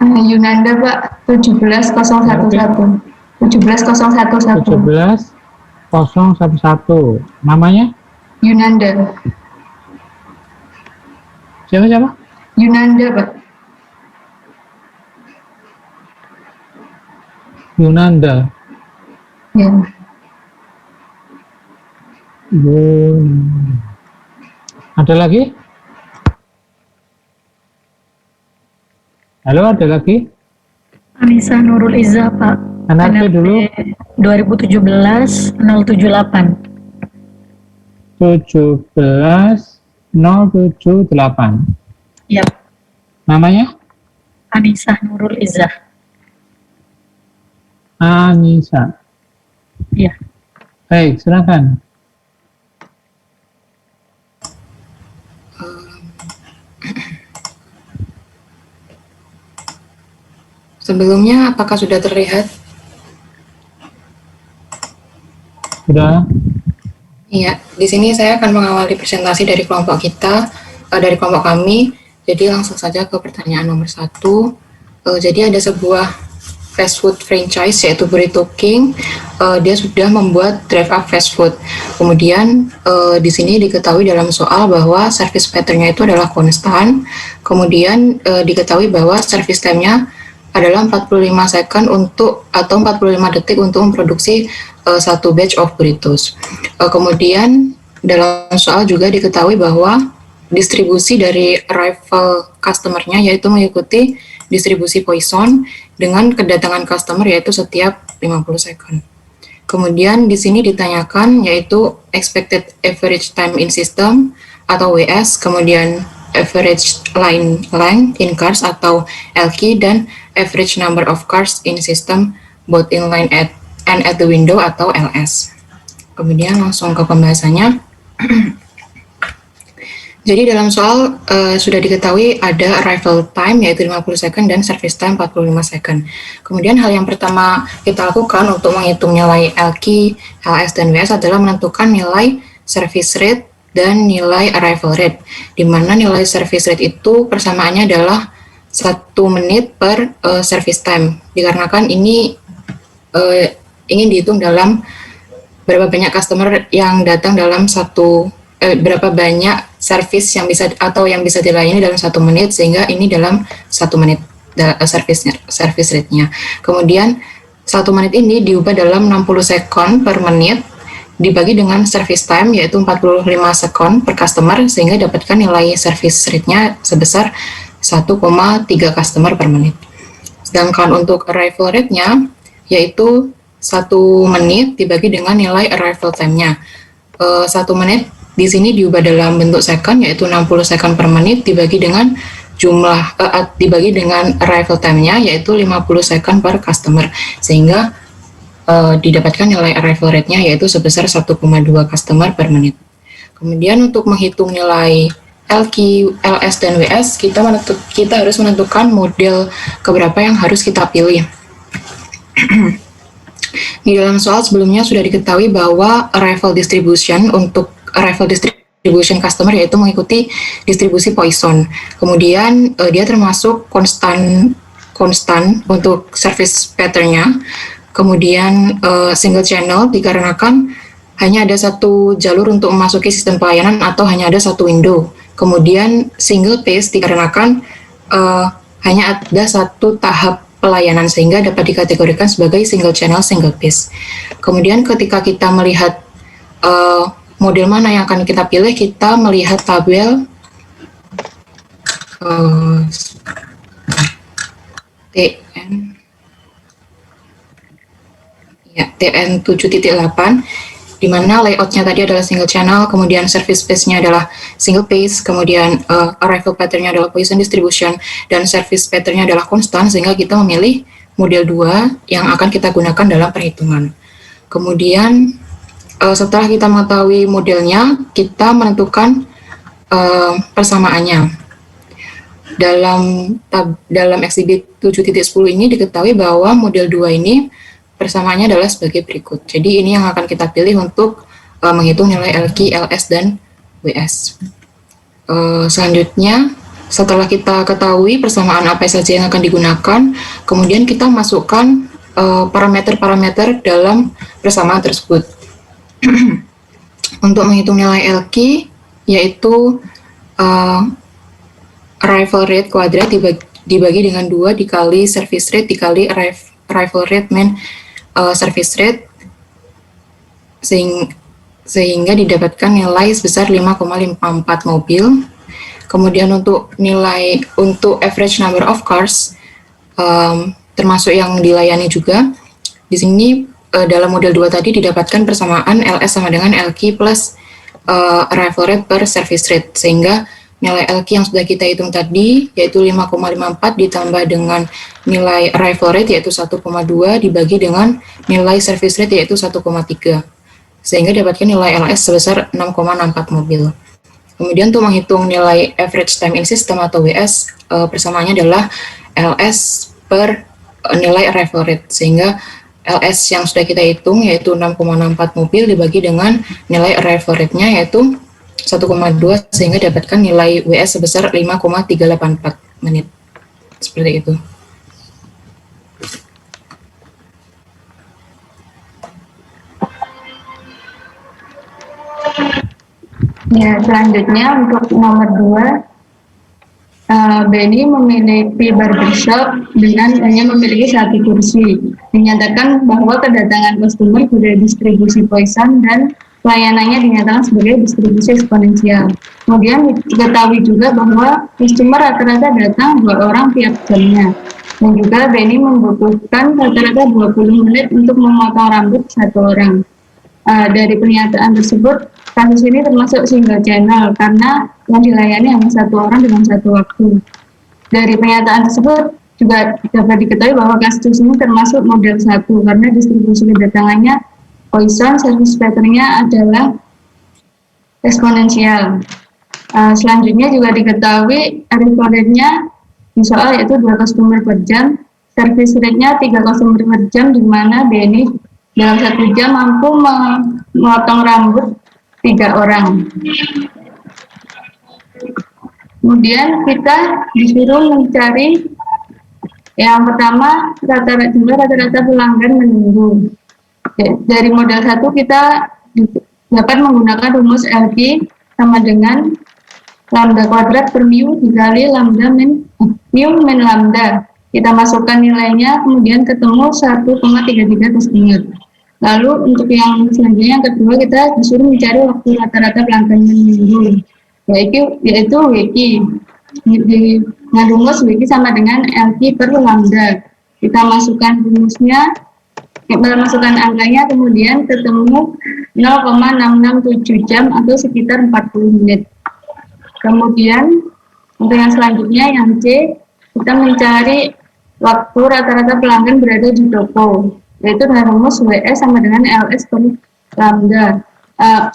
Speaker 12: Yunanda, Pak, 17011. 17011.
Speaker 2: 17011. Namanya?
Speaker 12: Yunanda.
Speaker 2: Siapa?
Speaker 12: Yunanda, Pak.
Speaker 2: Yunanda.
Speaker 12: Ya.
Speaker 2: Ada lagi? Halo, ada lagi?
Speaker 13: Anissa Nurul Izzah, Pak.
Speaker 2: NRP dulu.
Speaker 13: 2017 078.
Speaker 2: 17078.
Speaker 13: Yap.
Speaker 2: Namanya?
Speaker 13: Anissa Nurul Izzah.
Speaker 2: Anissa.
Speaker 13: Iya.
Speaker 2: Baik, silakan.
Speaker 11: Sebelumnya, apakah sudah terlihat?
Speaker 2: Sudah.
Speaker 11: Iya, di sini saya akan mengawali presentasi dari kelompok kita, dari kelompok kami. Jadi langsung saja ke pertanyaan nomor 1. Jadi ada sebuah fast food franchise yaitu Burrito King. Dia sudah membuat drive up fast food. Kemudian di sini diketahui dalam soal bahwa service pattern-nya itu adalah konstan. Kemudian diketahui bahwa service time-nya adalah 45 second atau 45 detik untuk memproduksi satu batch of burritos. Kemudian dalam soal juga diketahui bahwa distribusi dari arrival customer-nya yaitu mengikuti distribusi Poisson dengan kedatangan customer yaitu setiap 50 second. Kemudian di sini ditanyakan yaitu expected average time in system atau WS, kemudian average line length in cars atau LQ, dan average number of cars in system both in line and at the window atau LS. Kemudian langsung ke pembahasannya. Jadi dalam soal sudah diketahui ada arrival time yaitu 50 second dan service time 45 second. Kemudian hal yang pertama kita lakukan untuk menghitung nilai LQ, LS, dan WS adalah menentukan nilai service rate dan nilai arrival rate, di mana nilai service rate itu persamaannya adalah 1 menit per service time, dikarenakan ini ingin dihitung dalam berapa banyak customer yang datang dalam berapa banyak service yang bisa dilayani dalam 1 menit, sehingga ini dalam 1 menit service rate-nya. Kemudian 1 menit ini diubah dalam 60 second per menit dibagi dengan service time yaitu 45 second per customer, sehingga dapatkan nilai service rate-nya sebesar 1,3 customer per menit. Sedangkan untuk arrival rate-nya yaitu 1 menit dibagi dengan nilai arrival time-nya. 1 menit di sini diubah dalam bentuk second yaitu 60 second per menit dibagi dengan dibagi dengan arrival time-nya yaitu 50 second per customer, sehingga didapatkan nilai arrival rate-nya yaitu sebesar 1,2 customer per menit. Kemudian untuk menghitung nilai LQ, LS, dan WS, kita harus menentukan model keberapa yang harus kita pilih. Di dalam soal sebelumnya sudah diketahui bahwa arrival distribution customer yaitu mengikuti distribusi Poisson. Kemudian dia termasuk konstan untuk service pattern-nya. Kemudian single channel dikarenakan hanya ada 1 jalur untuk memasuki sistem pelayanan atau hanya ada 1 window. Kemudian single phase dikarenakan hanya ada 1 tahap pelayanan, sehingga dapat dikategorikan sebagai single channel single phase. Kemudian ketika kita melihat model mana yang akan kita pilih, kita melihat tabel TN 7.8, di mana layoutnya tadi adalah single channel, kemudian service phase-nya adalah single phase, kemudian arrival pattern-nya adalah Poisson distribution, dan service pattern-nya adalah konstan, sehingga kita memilih model 2 yang akan kita gunakan dalam perhitungan. Kemudian setelah kita mengetahui modelnya, kita menentukan persamaannya. Dalam exhibit 7.10 ini diketahui bahwa model 2 ini persamaannya adalah sebagai berikut. Jadi ini yang akan kita pilih untuk menghitung nilai LQ, LS, dan WS. Selanjutnya, setelah kita ketahui persamaan apa saja yang akan digunakan, kemudian kita masukkan parameter-parameter dalam persamaan tersebut. Untuk menghitung nilai LQ, yaitu arrival rate kuadrat dibagi dengan 2 dikali service rate dikali arrival rate min service rate, sehingga didapatkan nilai sebesar 5,54 mobil. Kemudian untuk average number of cars, termasuk yang dilayani juga, di sini dalam model 2 tadi didapatkan persamaan LS sama dengan LQ plus arrival rate per service rate, sehingga nilai LQ yang sudah kita hitung tadi yaitu 5,54 ditambah dengan nilai arrival rate yaitu 1,2 dibagi dengan nilai service rate yaitu 1,3, sehingga dapatkan nilai LS sebesar 6,64 mobil. Kemudian untuk menghitung nilai average time in system atau WS, persamaannya adalah LS per nilai arrival rate, sehingga LS yang sudah kita hitung yaitu 6,64 mobil dibagi dengan nilai arrival rate-nya yaitu 1,2, sehingga dapatkan nilai WS sebesar 5,384 menit. Seperti itu.
Speaker 12: Ya, selanjutnya untuk nomor 2, Benny memiliki barbershop dengan hanya memiliki 1 kursi. Dinyatakan bahwa kedatangan customer dari distribusi Poisson dan pelayanannya dinyatakan sebagai distribusi eksponensial. Kemudian diketahui juga bahwa customer rata-rata datang 2 orang tiap jamnya. Dan juga Benny membutuhkan rata-rata 20 menit untuk memotong rambut 1 orang. Dari pernyataan tersebut, kasus ini termasuk single channel karena yang dilayani hanya 1 orang dengan 1 waktu. Dari pernyataan tersebut juga dapat diketahui bahwa kasus ini termasuk model 1 karena distribusi kedatangannya Poisson, service pattern-nya adalah eksponensial. Selanjutnya juga diketahui arrival rate-nya di soal yaitu 2 customer per jam, service rate-nya 3 customer per jam, di mana Benny dalam 1 jam mampu memotong rambut 3 orang. Kemudian kita disuruh mencari yang pertama rata-rata pelanggan menunggu. Dari model 1 kita dapat menggunakan rumus LQ sama dengan lambda kuadrat per mu dikali lambda min lambda. Kita masukkan nilainya, kemudian ketemu 1,33 customer. Lalu untuk yang selanjutnya yang kedua kita disuruh mencari waktu rata-rata pelanggan menunggu, yaitu WQ. Dengan rumus WQ sama dengan LQ per lambda. Kita masukkan rumusnya, kita masukkan angkanya, kemudian ketemu 0,667 jam atau sekitar 40 menit. Kemudian untuk yang selanjutnya yang C, kita mencari waktu rata-rata pelanggan berada di toko, yaitu dengan rumus WS sama dengan LS per lambda.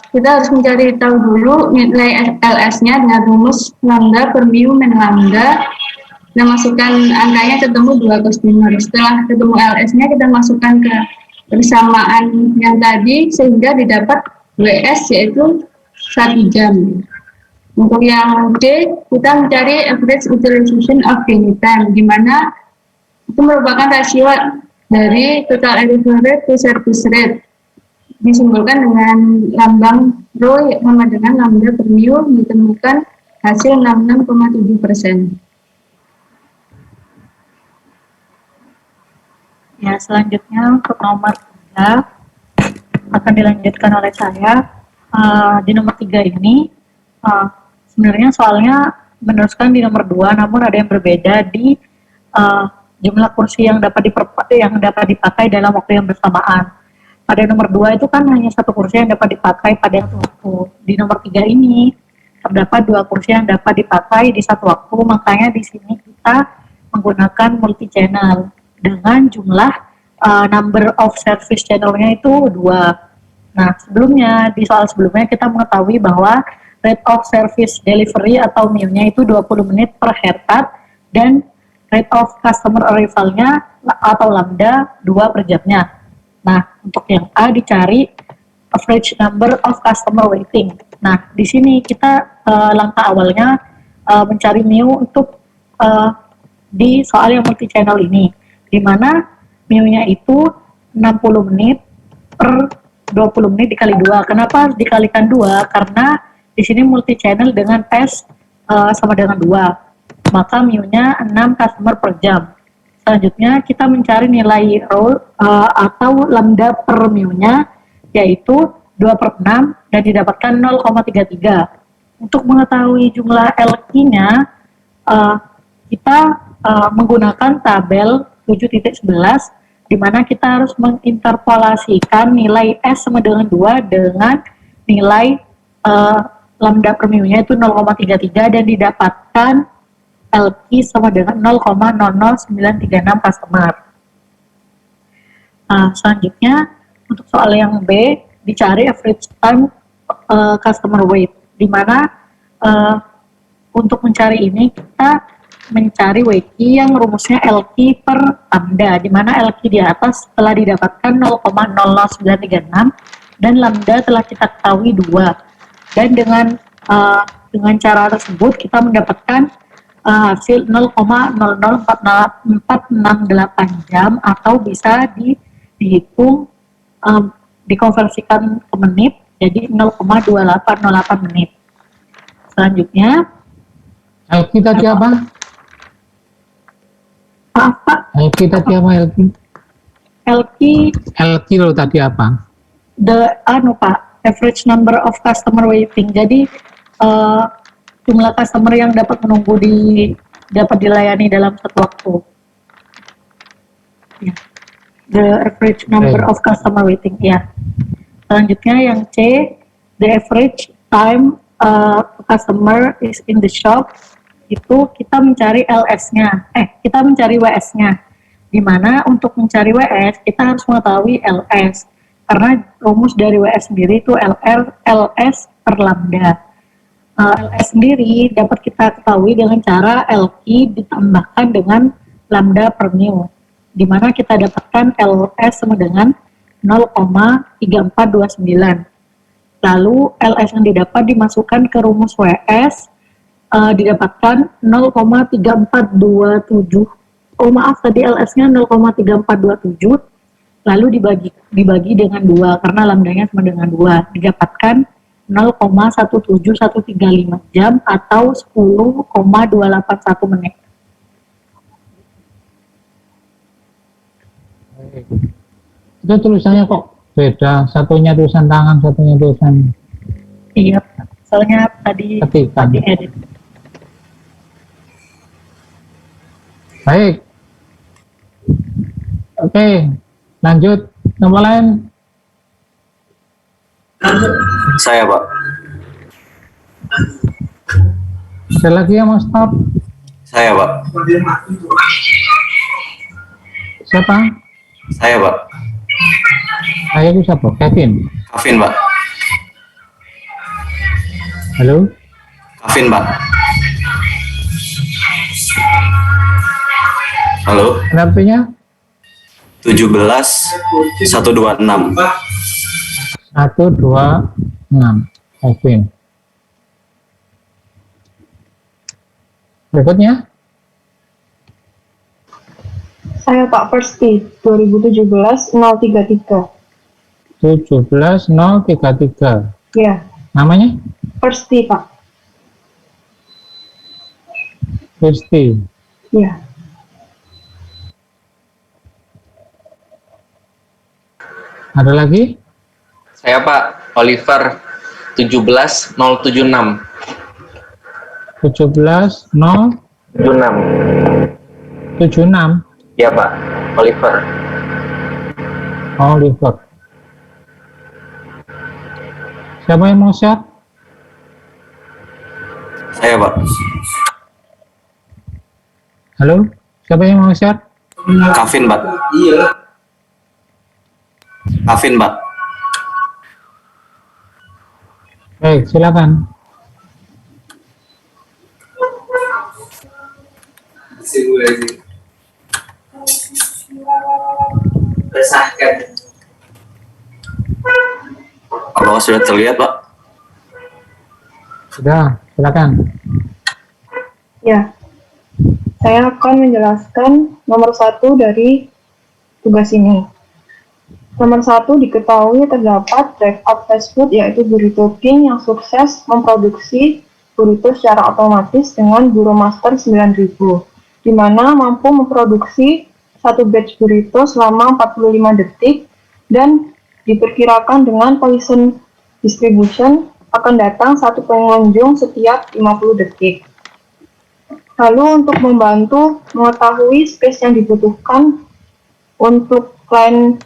Speaker 12: Kita harus mencari tahu dulu nilai LS-nya dengan rumus lambda per mu min lambda. Kita masukkan angkanya, ketemu 2 customer. Setelah ketemu LS-nya kita masukkan ke persamaan yang tadi sehingga didapat WS yaitu 1 jam. Untuk yang D, kita mencari average utilization of Benny time, di mana itu merupakan rasio dari total arrival rate to service rate, disimbolkan dengan lambang rho sama dengan lambda per mu, ditemukan hasil 66,7%.
Speaker 13: Ya, selanjutnya untuk nomor 3 akan dilanjutkan oleh saya. Di nomor 3 ini sebenarnya soalnya meneruskan di nomor 2, namun ada yang berbeda di jumlah kursi yang dapat dipakai dalam waktu yang bersamaan. Pada nomor 2 itu kan hanya 1 kursi yang dapat dipakai pada satu waktu. Di nomor 3 ini terdapat 2 kursi yang dapat dipakai di satu waktu, makanya di sini kita menggunakan multi channel dengan jumlah number of service channel-nya itu 2. Nah, sebelumnya di soal sebelumnya kita mengetahui bahwa rate of service delivery atau MIL-nya itu 20 menit per haircut dan rate of customer arrival-nya atau lambda 2 per jamnya. Nah, untuk yang A dicari average number of customer waiting. Nah, di sini kita langkah awalnya mencari MIL untuk di soal yang multi channel ini, di mana MIU-nya itu 60 menit per 20 menit dikali 2. Kenapa harus dikalikan 2? Karena di sini multi channel dengan tes sama dengan 2. Maka MIU-nya 6 customer per jam. Selanjutnya kita mencari nilai rho atau lambda per MIU-nya, yaitu 2/6 dan didapatkan 0,33. Untuk mengetahui jumlah LQ-nya, kita menggunakan tabel 7.11, di mana kita harus menginterpolasikan nilai S sama dengan 2 dengan nilai lambda per MIU-nya itu 0,33 dan didapatkan LQ sama dengan 0,00936 customer. Selanjutnya, untuk soal yang B, dicari average time customer wait, di mana untuk mencari ini kita mencari WQ yang rumusnya LQ per lambda, di mana LQ di atas telah didapatkan 0,00936 dan lambda telah kita ketahui 2. Dan dengan cara tersebut kita mendapatkan hasil 0,00468 jam, atau bisa dihitung dikonversikan ke menit jadi 0,2808 menit. Selanjutnya
Speaker 2: LQ tadi apa?
Speaker 13: Apa?
Speaker 2: LQ tadi apa LQ? LQ lo tadi apa?
Speaker 13: Pak, average number of customer waiting. Jadi jumlah customer yang dapat menunggu dapat dilayani dalam satu waktu. Ya. The average number of customer waiting. Ya. Selanjutnya yang C, the average time customer is in the shop. Itu kita mencari LS-nya, kita mencari WS-nya. Di mana untuk mencari WS kita harus mengetahui LS, karena rumus dari WS sendiri itu LS per lambda. LS sendiri dapat kita ketahui dengan cara LQ ditambahkan dengan lambda per MIU, di mana kita dapatkan LS sama dengan 0,3429. Lalu LS yang didapat dimasukkan ke rumus WS, didapatkan 0,3427. Oh maaf, tadi LS-nya 0,3427, lalu dibagi dengan 2 karena lambdanya sama dengan 2, didapatkan 0,17135 jam atau 10,281 menit.
Speaker 2: Itu tulisannya kok beda, satunya tulisan tangan, satunya tulisan.
Speaker 13: Iya, soalnya tadi edit.
Speaker 2: Baik. Oke, lanjut. Nomor lain.
Speaker 14: Saya, Pak.
Speaker 2: Ada lagi yang mau stop?
Speaker 14: Saya, Pak.
Speaker 2: Siapa?
Speaker 14: Saya, Pak.
Speaker 2: Saya itu siapa? Kevin.
Speaker 14: Kevin, Pak.
Speaker 2: Halo?
Speaker 14: Kevin, Pak. Halo.
Speaker 2: NRP-nya?
Speaker 14: 17.126.
Speaker 2: 126. Kevin. Berikutnya?
Speaker 15: Saya Pak Persti, 2017-033.
Speaker 2: 17.033.
Speaker 15: Ya.
Speaker 2: Namanya?
Speaker 15: Persti, Pak.
Speaker 2: Persti.
Speaker 15: Ya.
Speaker 2: Ada lagi?
Speaker 16: Saya Pak Oliver, 17.076.
Speaker 2: 17.076. 76.
Speaker 16: Ya Pak, Oliver.
Speaker 2: Oliver. Siapa yang mau share?
Speaker 14: Saya, Pak.
Speaker 2: Halo? Siapa yang mau share?
Speaker 14: Kevin, Pak. Iya. Kevin, Pak.
Speaker 2: Baik, silakan.
Speaker 14: Apakah sudah terlihat, Pak?
Speaker 2: Sudah, silakan.
Speaker 15: Ya. Saya akan menjelaskan nomor 1 dari tugas ini. Nomor 1, diketahui terdapat drive up fast food yaitu Burrito King yang sukses memproduksi burrito secara otomatis dengan Buromaster 9000, di mana mampu memproduksi satu batch burrito selama 45 detik dan diperkirakan dengan Poison Distribution akan datang satu pengunjung setiap 50 detik. Lalu untuk membantu mengetahui space yang dibutuhkan untuk client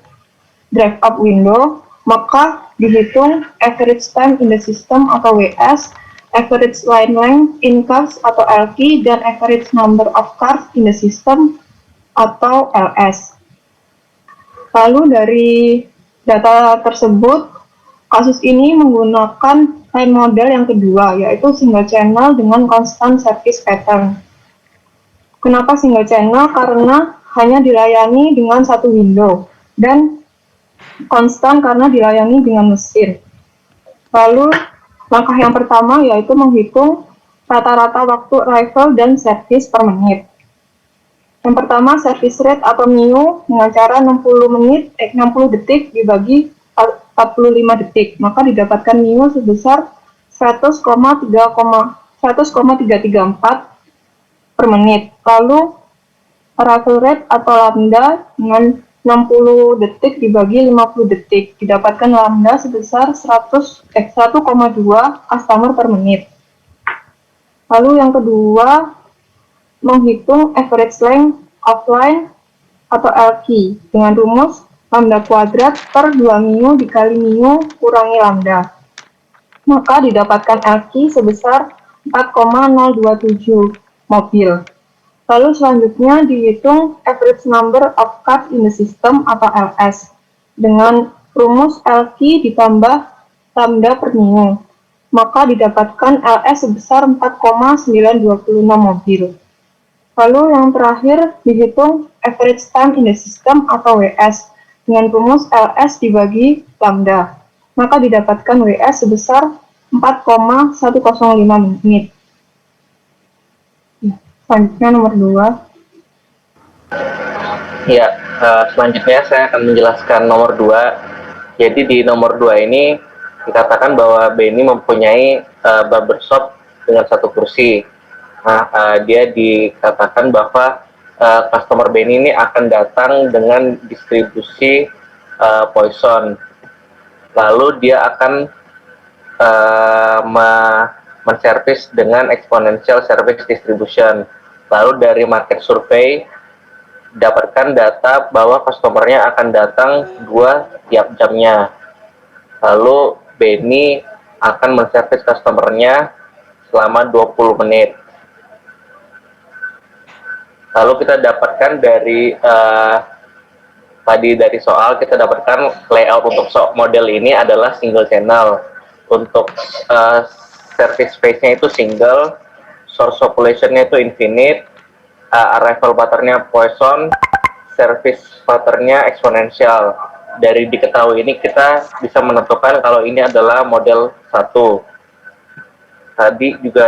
Speaker 15: drive up window, maka dihitung average time in the system atau WS, average line length in cars atau LK, dan average number of cars in the system atau LS. Lalu dari data tersebut, kasus ini menggunakan time model yang kedua, yaitu single channel dengan constant service pattern. Kenapa single channel? Karena hanya dilayani dengan satu window, dan konstan karena dilayani dengan mesin. Lalu, langkah yang pertama yaitu menghitung rata-rata waktu arrival dan service per menit. Yang pertama, service rate atau MIU dengan cara 60 detik dibagi 45 detik, maka didapatkan MIU sebesar 100,334 per menit. Lalu, arrival rate atau lambda dengan 60 detik dibagi 50 detik, didapatkan lambda sebesar 1,2 customer per menit. Lalu yang kedua, menghitung average length offline atau LQ dengan rumus lambda kuadrat per 2 MIU dikali MIU kurangi lambda. Maka didapatkan LQ sebesar 4,027 mobil. Lalu selanjutnya dihitung average number of cars in the system atau LS dengan rumus LQ ditambah lambda per MIU. Maka didapatkan LS sebesar 4,926 mobil. Lalu yang terakhir dihitung average time in the system atau WS dengan rumus LS dibagi lambda. Maka didapatkan WS sebesar 4,105 menit. Selanjutnya nomor 2.
Speaker 16: Ya, selanjutnya saya akan menjelaskan nomor 2. Jadi di nomor 2 ini dikatakan bahwa Benny mempunyai barbershop dengan satu kursi. Nah, dia dikatakan bahwa customer Benny ini akan datang dengan distribusi Poison. Lalu dia akan menservis dengan exponential service distribution. Lalu dari market survey dapatkan data bahwa customernya akan datang 2 tiap jamnya. Lalu Benny akan menservis customernya selama 20 menit. Lalu kita dapatkan dari tadi dari soal kita dapatkan layout untuk model ini adalah single channel. Untuk service space-nya itu single, source population-nya itu infinite, arrival pattern-nya Poisson, service pattern-nya exponential. Dari diketahui ini kita bisa menentukan kalau ini adalah model 1. Tadi juga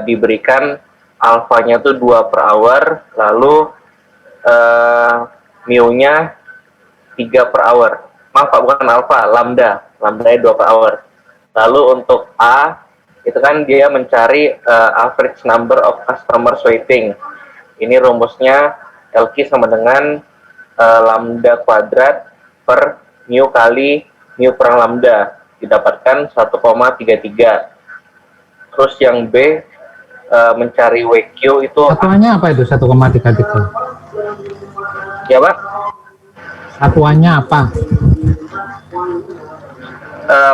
Speaker 16: diberikan alfanya itu 2 per hour, lalu mu-nya 3 per hour. Maaf Pak, bukan alfa, lambda-nya 2 per hour. Lalu untuk A itu kan dia mencari average number of customer sweeping. Ini rumusnya LQ sama dengan lambda kuadrat per mu kali mu per lambda, didapatkan 1,33. Terus yang B mencari WQ itu
Speaker 2: satuannya apa itu 1,33?
Speaker 16: Ya Pak,
Speaker 2: satuannya apa?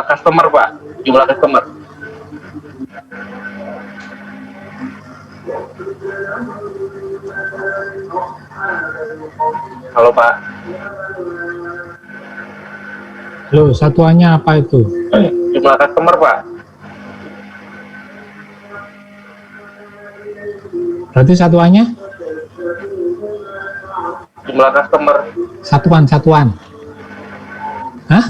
Speaker 16: customer Pak, jumlah customer. Halo Pak.
Speaker 2: Loh, satuannya apa itu?
Speaker 16: Jumlah customer Pak.
Speaker 2: Berarti satuannya?
Speaker 16: Jumlah customer.
Speaker 2: Satuan. Hah?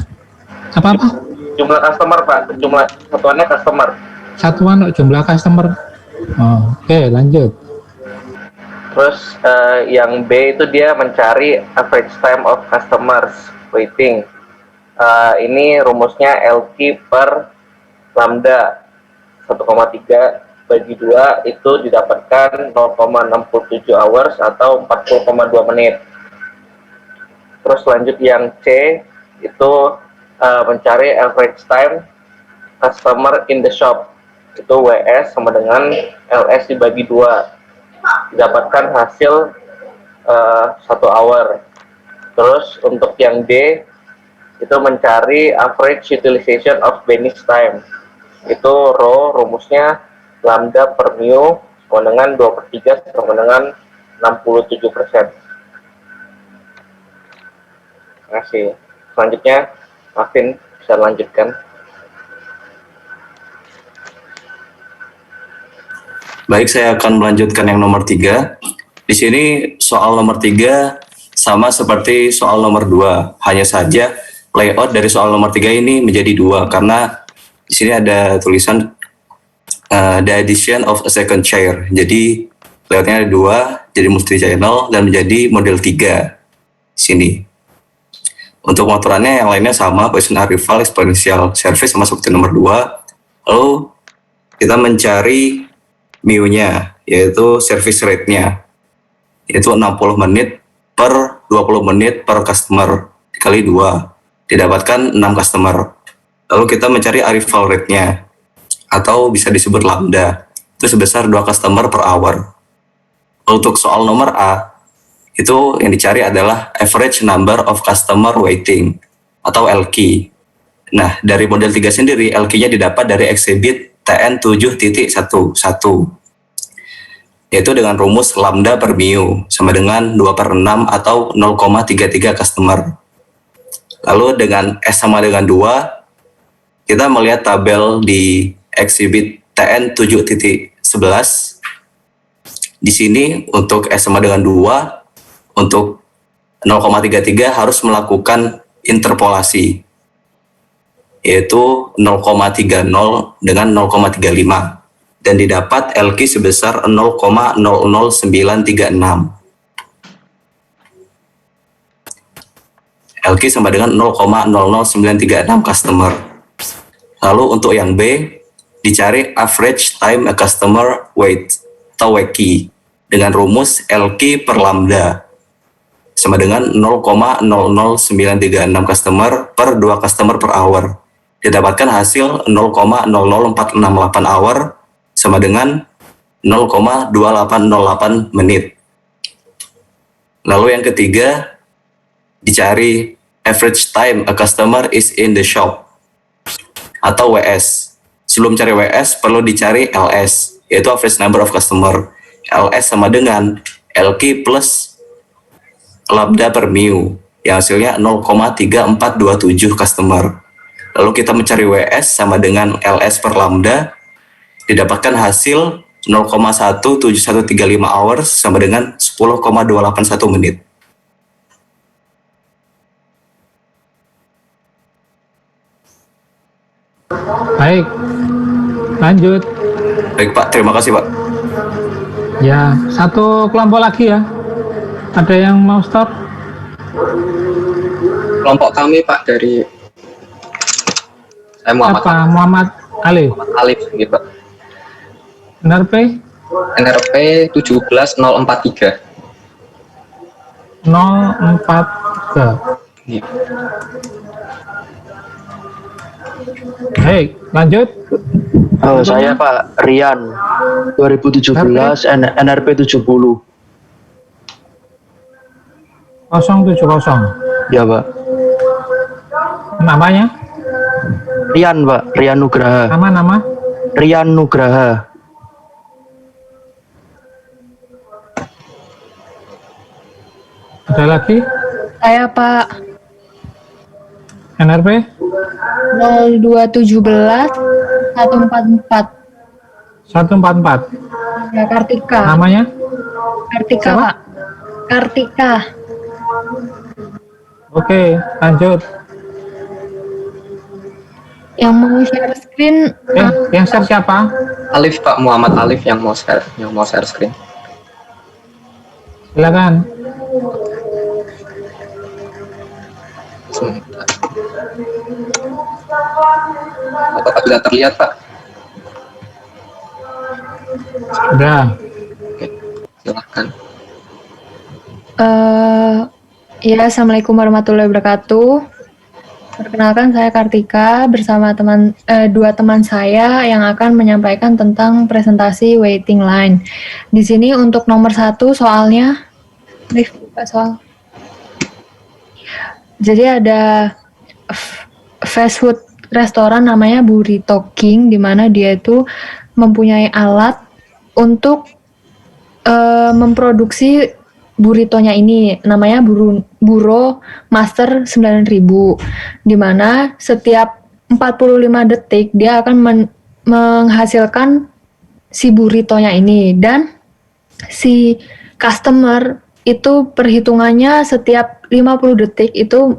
Speaker 2: Apa-apa?
Speaker 16: Jumlah customer Pak, jumlah satuannya customer.
Speaker 2: Satuan jumlah customer. Oh, oke, lanjut.
Speaker 16: Terus yang B itu dia mencari average time of customers waiting. Ini rumusnya LQ per lambda 1,3 bagi 2 itu didapatkan 0,67 hours atau 40,2 menit. Terus lanjut yang C itu mencari average time customer in the shop, itu WS sama dengan LS dibagi 2, didapatkan hasil 1 hour. Terus untuk yang D itu mencari average utilization of Benny's time, itu rumusnya lambda per mu sama dengan 2/3 sama dengan 67%. Terima kasih. Selanjutnya Marvin bisa lanjutkan.
Speaker 14: Baik, saya akan melanjutkan yang nomor 3. Di sini soal nomor 3 sama seperti soal nomor 2. Hanya saja layout dari soal nomor 3 ini menjadi 2 karena di sini ada tulisan the addition of a second chair. Jadi layoutnya ada 2, jadi multi channel dan menjadi model 3 di sini. Untuk pengaturannya yang lainnya sama, Poisson arrival, exponential service sama seperti nomor 2. Lalu kita mencari mu-nya, yaitu service rate-nya, yaitu 60 menit per 20 menit per customer dikali 2, didapatkan 6 customer. Lalu kita mencari arrival rate-nya, atau bisa disebut lambda, itu sebesar 2 customer per hour. Untuk soal nomor A, itu yang dicari adalah average number of customer waiting, atau LQ. Nah, dari model 3 sendiri, LQ-nya didapat dari exhibit TN 7.11, yaitu dengan rumus lambda per mu sama dengan 2/6 atau 0,33 customer. Lalu dengan S sama dengan 2, kita melihat tabel di exhibit TN 7.11. Di sini untuk S sama dengan 2, untuk 0,33 harus melakukan interpolasi, yaitu 0,30 dengan 0,35 dan didapat LQ sebesar 0,00936. LQ sama dengan 0,00936 customer. Lalu untuk yang B, dicari average time a customer wait atau WQ dengan rumus LQ per lambda sama dengan 0,00936 customer per 2 customer per hour. Didapatkan hasil 0,00468 hour sama dengan 0,2808 menit. Lalu yang ketiga, dicari average time a customer is in the shop atau WS. Sebelum cari WS, perlu dicari LS, yaitu average number of customer. LS sama dengan LQ plus lambda per mu, yang hasilnya 0,3427 customer. Lalu kita mencari WS sama dengan LS per lambda, didapatkan hasil 0,17135 hours sama dengan 10,281 menit.
Speaker 2: Baik, lanjut.
Speaker 14: Baik Pak, terima kasih Pak.
Speaker 2: Ya, satu kelompok lagi ya. Ada yang mau start?
Speaker 17: Kelompok kami Pak dari saya Muhammad.
Speaker 2: Apa? Muhammad Alif.
Speaker 17: Muhammad Alif gitu Pak.
Speaker 2: NRP?
Speaker 17: NRP 17043.
Speaker 2: 043.
Speaker 17: Iya.
Speaker 2: Baik, lanjut.
Speaker 18: Oh, saya Pak Rian 2017 NRP 70.
Speaker 2: 070.
Speaker 18: Ya Pak.
Speaker 2: Namanya?
Speaker 18: Rian Pak, Rian Nugraha.
Speaker 2: Nama?
Speaker 18: Rian Nugraha.
Speaker 2: Ada lagi?
Speaker 19: Saya Pak.
Speaker 2: NRP?
Speaker 19: 0217 144.
Speaker 2: 144.
Speaker 19: Ya, Kartika.
Speaker 2: Namanya?
Speaker 19: Kartika,
Speaker 2: Siapa?
Speaker 19: Pak. Kartika.
Speaker 2: Oke, lanjut.
Speaker 19: Yang mau share screen
Speaker 2: Yang share siapa?
Speaker 17: Alif Pak, Muhammad Alif yang mau share screen.
Speaker 2: Silakan.
Speaker 17: Apakah sudah terlihat, Pak?
Speaker 2: Sudah.
Speaker 17: Silahkan.
Speaker 19: Ya, Assalamualaikum warahmatullahi wabarakatuh. Perkenalkan, saya Kartika bersama dua teman saya yang akan menyampaikan tentang presentasi waiting line. Di sini untuk nomor 1 soalnya, buka soal. Jadi ada fast food restoran namanya Burrito King, di mana dia itu mempunyai alat untuk memproduksi burritonya ini, namanya Buro Master 9000, di mana setiap 45 detik dia akan menghasilkan si burritonya ini, dan si customer itu perhitungannya setiap 50 detik itu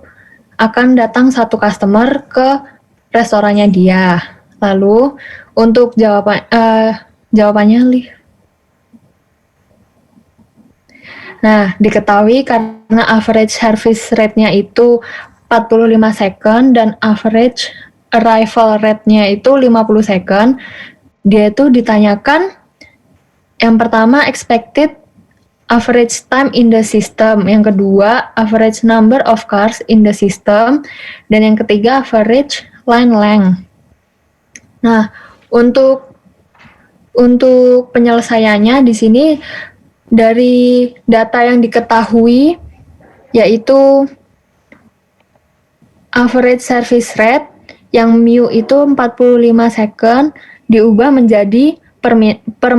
Speaker 19: akan datang satu customer ke restorannya dia. Lalu untuk jawabannya, Li. Nah, diketahui karena average service rate-nya itu 45 second dan average arrival rate-nya itu 50 second, dia itu ditanyakan yang pertama expected average time in the system, yang kedua average number of cars in the system, dan yang ketiga average line length. Nah, untuk penyelesaiannya di sini dari data yang diketahui yaitu average service rate yang mu itu 45 second diubah menjadi per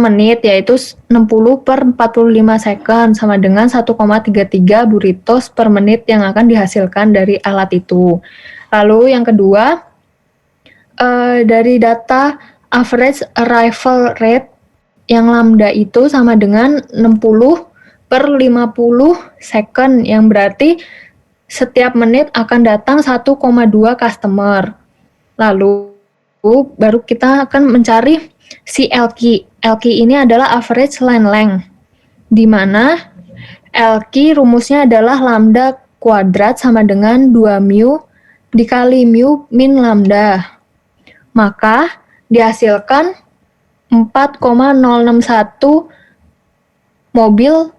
Speaker 19: menit yaitu 60 per 45 second sama dengan 1,33 burritos per menit yang akan dihasilkan dari alat itu. Lalu yang kedua, dari data average arrival rate yang lambda itu sama dengan 60 per 50 second, yang berarti setiap menit akan datang 1,2 customer. Lalu baru kita akan mencari si LQ. LQ ini adalah average line length, di mana LQ rumusnya adalah lambda kuadrat sama dengan 2 mu dikali mu min lambda. Maka dihasilkan 4,061 mobil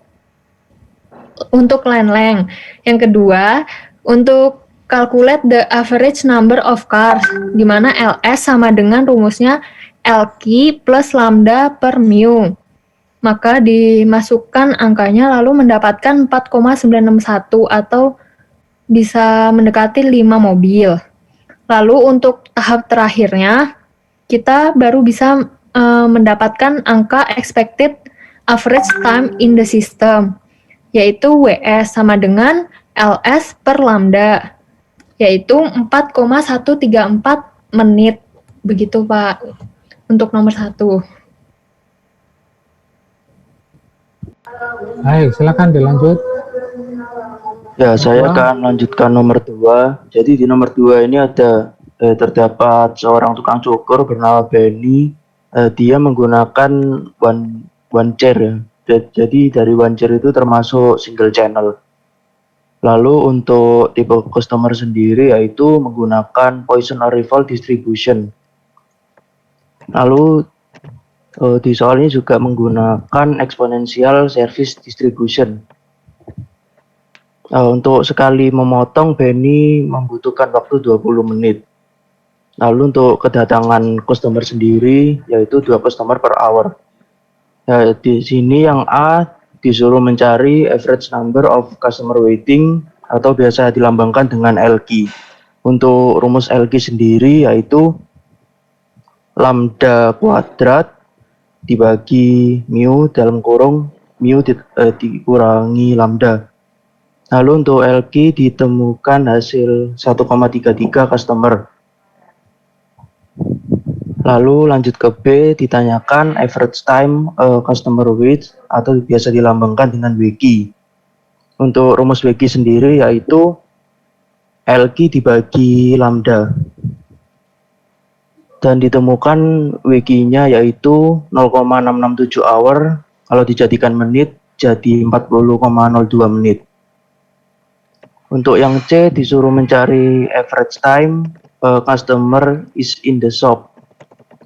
Speaker 19: untuk line length. Yang kedua, untuk calculate the average number of cars, di mana LS sama dengan rumusnya LQ plus lambda per mu. Maka dimasukkan angkanya lalu mendapatkan 4,961 atau bisa mendekati 5 mobil. Lalu untuk tahap terakhirnya, kita baru bisa mendapatkan angka expected average time in the system, yaitu WS sama dengan LS per lambda, yaitu 4,134 menit. Begitu Pak, untuk nomor 1.
Speaker 2: Baik, silakan dilanjut.
Speaker 18: Ya, saya akan lanjutkan nomor 2. Jadi di nomor 2 ini ada terdapat seorang tukang cukur bernama Benny. Dia menggunakan one chair ya. Jadi dari one chair itu termasuk single channel. Lalu untuk tipe customer sendiri yaitu menggunakan Poisson arrival distribution. Lalu di soal ini juga menggunakan exponential service distribution. Untuk sekali memotong Benny membutuhkan waktu 20 menit. Lalu untuk kedatangan customer sendiri yaitu 2 customer per hour. Ya, di sini yang A disuruh mencari average number of customer waiting atau biasa dilambangkan dengan LQ. Untuk rumus LQ sendiri yaitu lambda kuadrat dibagi mu dalam kurung mu dikurangi lambda. Lalu untuk LQ ditemukan hasil 1,33 customer. Lalu lanjut ke B, ditanyakan average time customer wait atau biasa dilambangkan dengan WQ. Untuk rumus WQ sendiri yaitu LQ dibagi lambda. Dan ditemukan WQ-nya yaitu 0,667 hour kalau dijadikan menit jadi 40,02 menit. Untuk yang C disuruh mencari average time customer is in the shop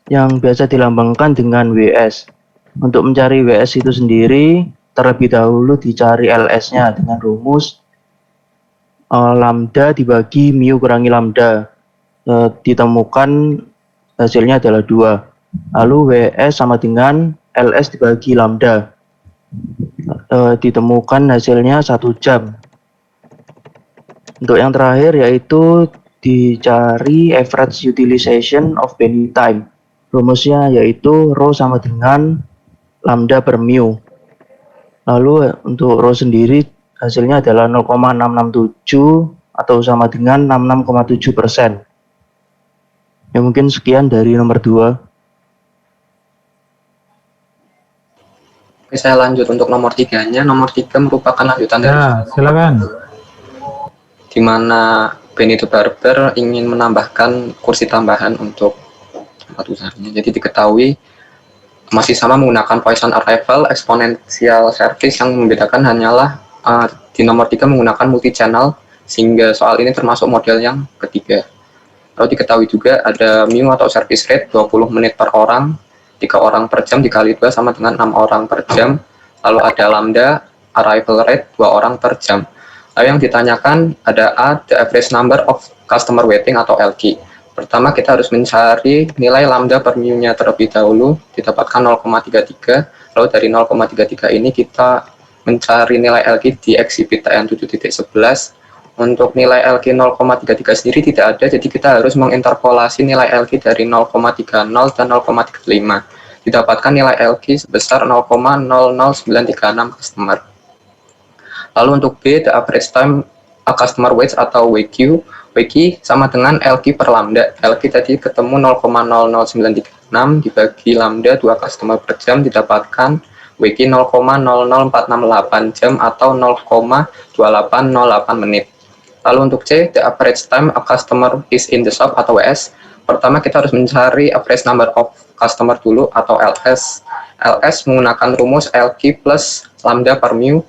Speaker 18: yang biasa dilambangkan dengan WS. Untuk mencari WS itu sendiri terlebih dahulu dicari LS-nya dengan rumus lambda dibagi mu kurangi lambda. Ditemukan hasilnya adalah 2. Lalu WS sama dengan LS dibagi lambda. Ditemukan hasilnya 1 jam. Untuk yang terakhir yaitu dicari average utilization of Benny time. Rumusnya yaitu rho sama dengan lambda per mu. Lalu untuk rho sendiri hasilnya adalah 0,667 atau sama dengan 66,7%. Ya mungkin sekian dari nomor 2.
Speaker 17: Oke, saya lanjut untuk nomor 3-nya. Nomor 3 merupakan lanjutan dari
Speaker 2: silakan.
Speaker 17: di mana Benito Barber ingin menambahkan kursi tambahan untuk tempat usahanya. Jadi diketahui masih sama menggunakan Poisson arrival exponential service, yang membedakan hanyalah di nomor 3 menggunakan multi channel, sehingga soal ini termasuk model yang ketiga. Lalu diketahui juga ada mu atau service rate 20 menit per orang, 3 orang per jam dikali 2 sama dengan 6 orang per jam. Lalu ada lambda arrival rate 2 orang per jam. Lalu yang ditanyakan ada A, the average number of customer waiting atau LQ. Pertama kita harus mencari nilai lambda per mu-nya terlebih dahulu, didapatkan 0,33. Lalu dari 0,33 ini kita mencari nilai LQ di exhibit TN 7.11. Untuk nilai LQ 0,33 sendiri tidak ada, jadi kita harus menginterpolasi nilai LQ dari 0,30 dan 0,35. Didapatkan nilai LQ sebesar 0,00936 customer. Lalu untuk B, the average time a customer waits atau WQ. WQ sama dengan LQ per lambda. LQ tadi ketemu 0,00936 dibagi lambda 2 customer per jam, didapatkan WQ 0,00468 jam atau 0,2808 menit. Lalu untuk C, the average time a customer is in the shop atau WS. Pertama kita harus mencari average number of customer dulu atau LS. LS menggunakan rumus LQ plus lambda per mu,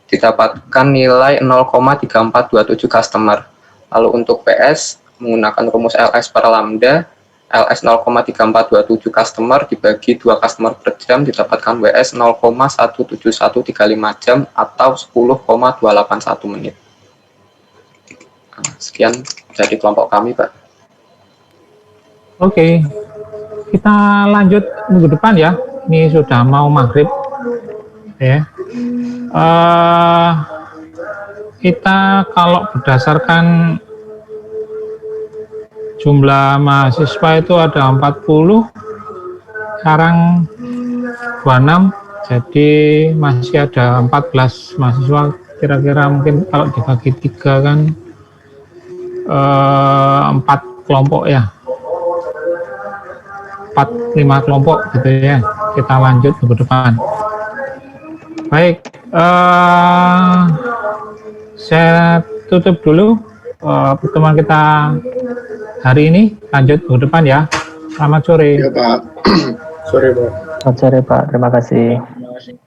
Speaker 17: didapatkan nilai 0,3427 customer. Lalu untuk PS menggunakan rumus LS per lambda, LS 0,3427 customer dibagi 2 customer per jam, didapatkan WS 0,17135 jam atau 10,281 menit. Sekian dari kelompok kami, Pak.
Speaker 2: Oke, kita lanjut minggu depan ya. Ini sudah mau maghrib ya. Kita kalau berdasarkan jumlah mahasiswa itu ada 40, sekarang 26, jadi masih ada 14 mahasiswa. Kira-kira mungkin kalau dibagi 3 kan 4 kelompok ya, 4-5 kelompok gitu ya. Kita lanjut minggu depan. Baik, saya tutup dulu pertemuan kita hari ini. Lanjut minggu depan ya. Selamat sore.
Speaker 8: Ya Pak. Sore Pak.
Speaker 9: Selamat sore Pak. Terima kasih.
Speaker 8: Terima kasih.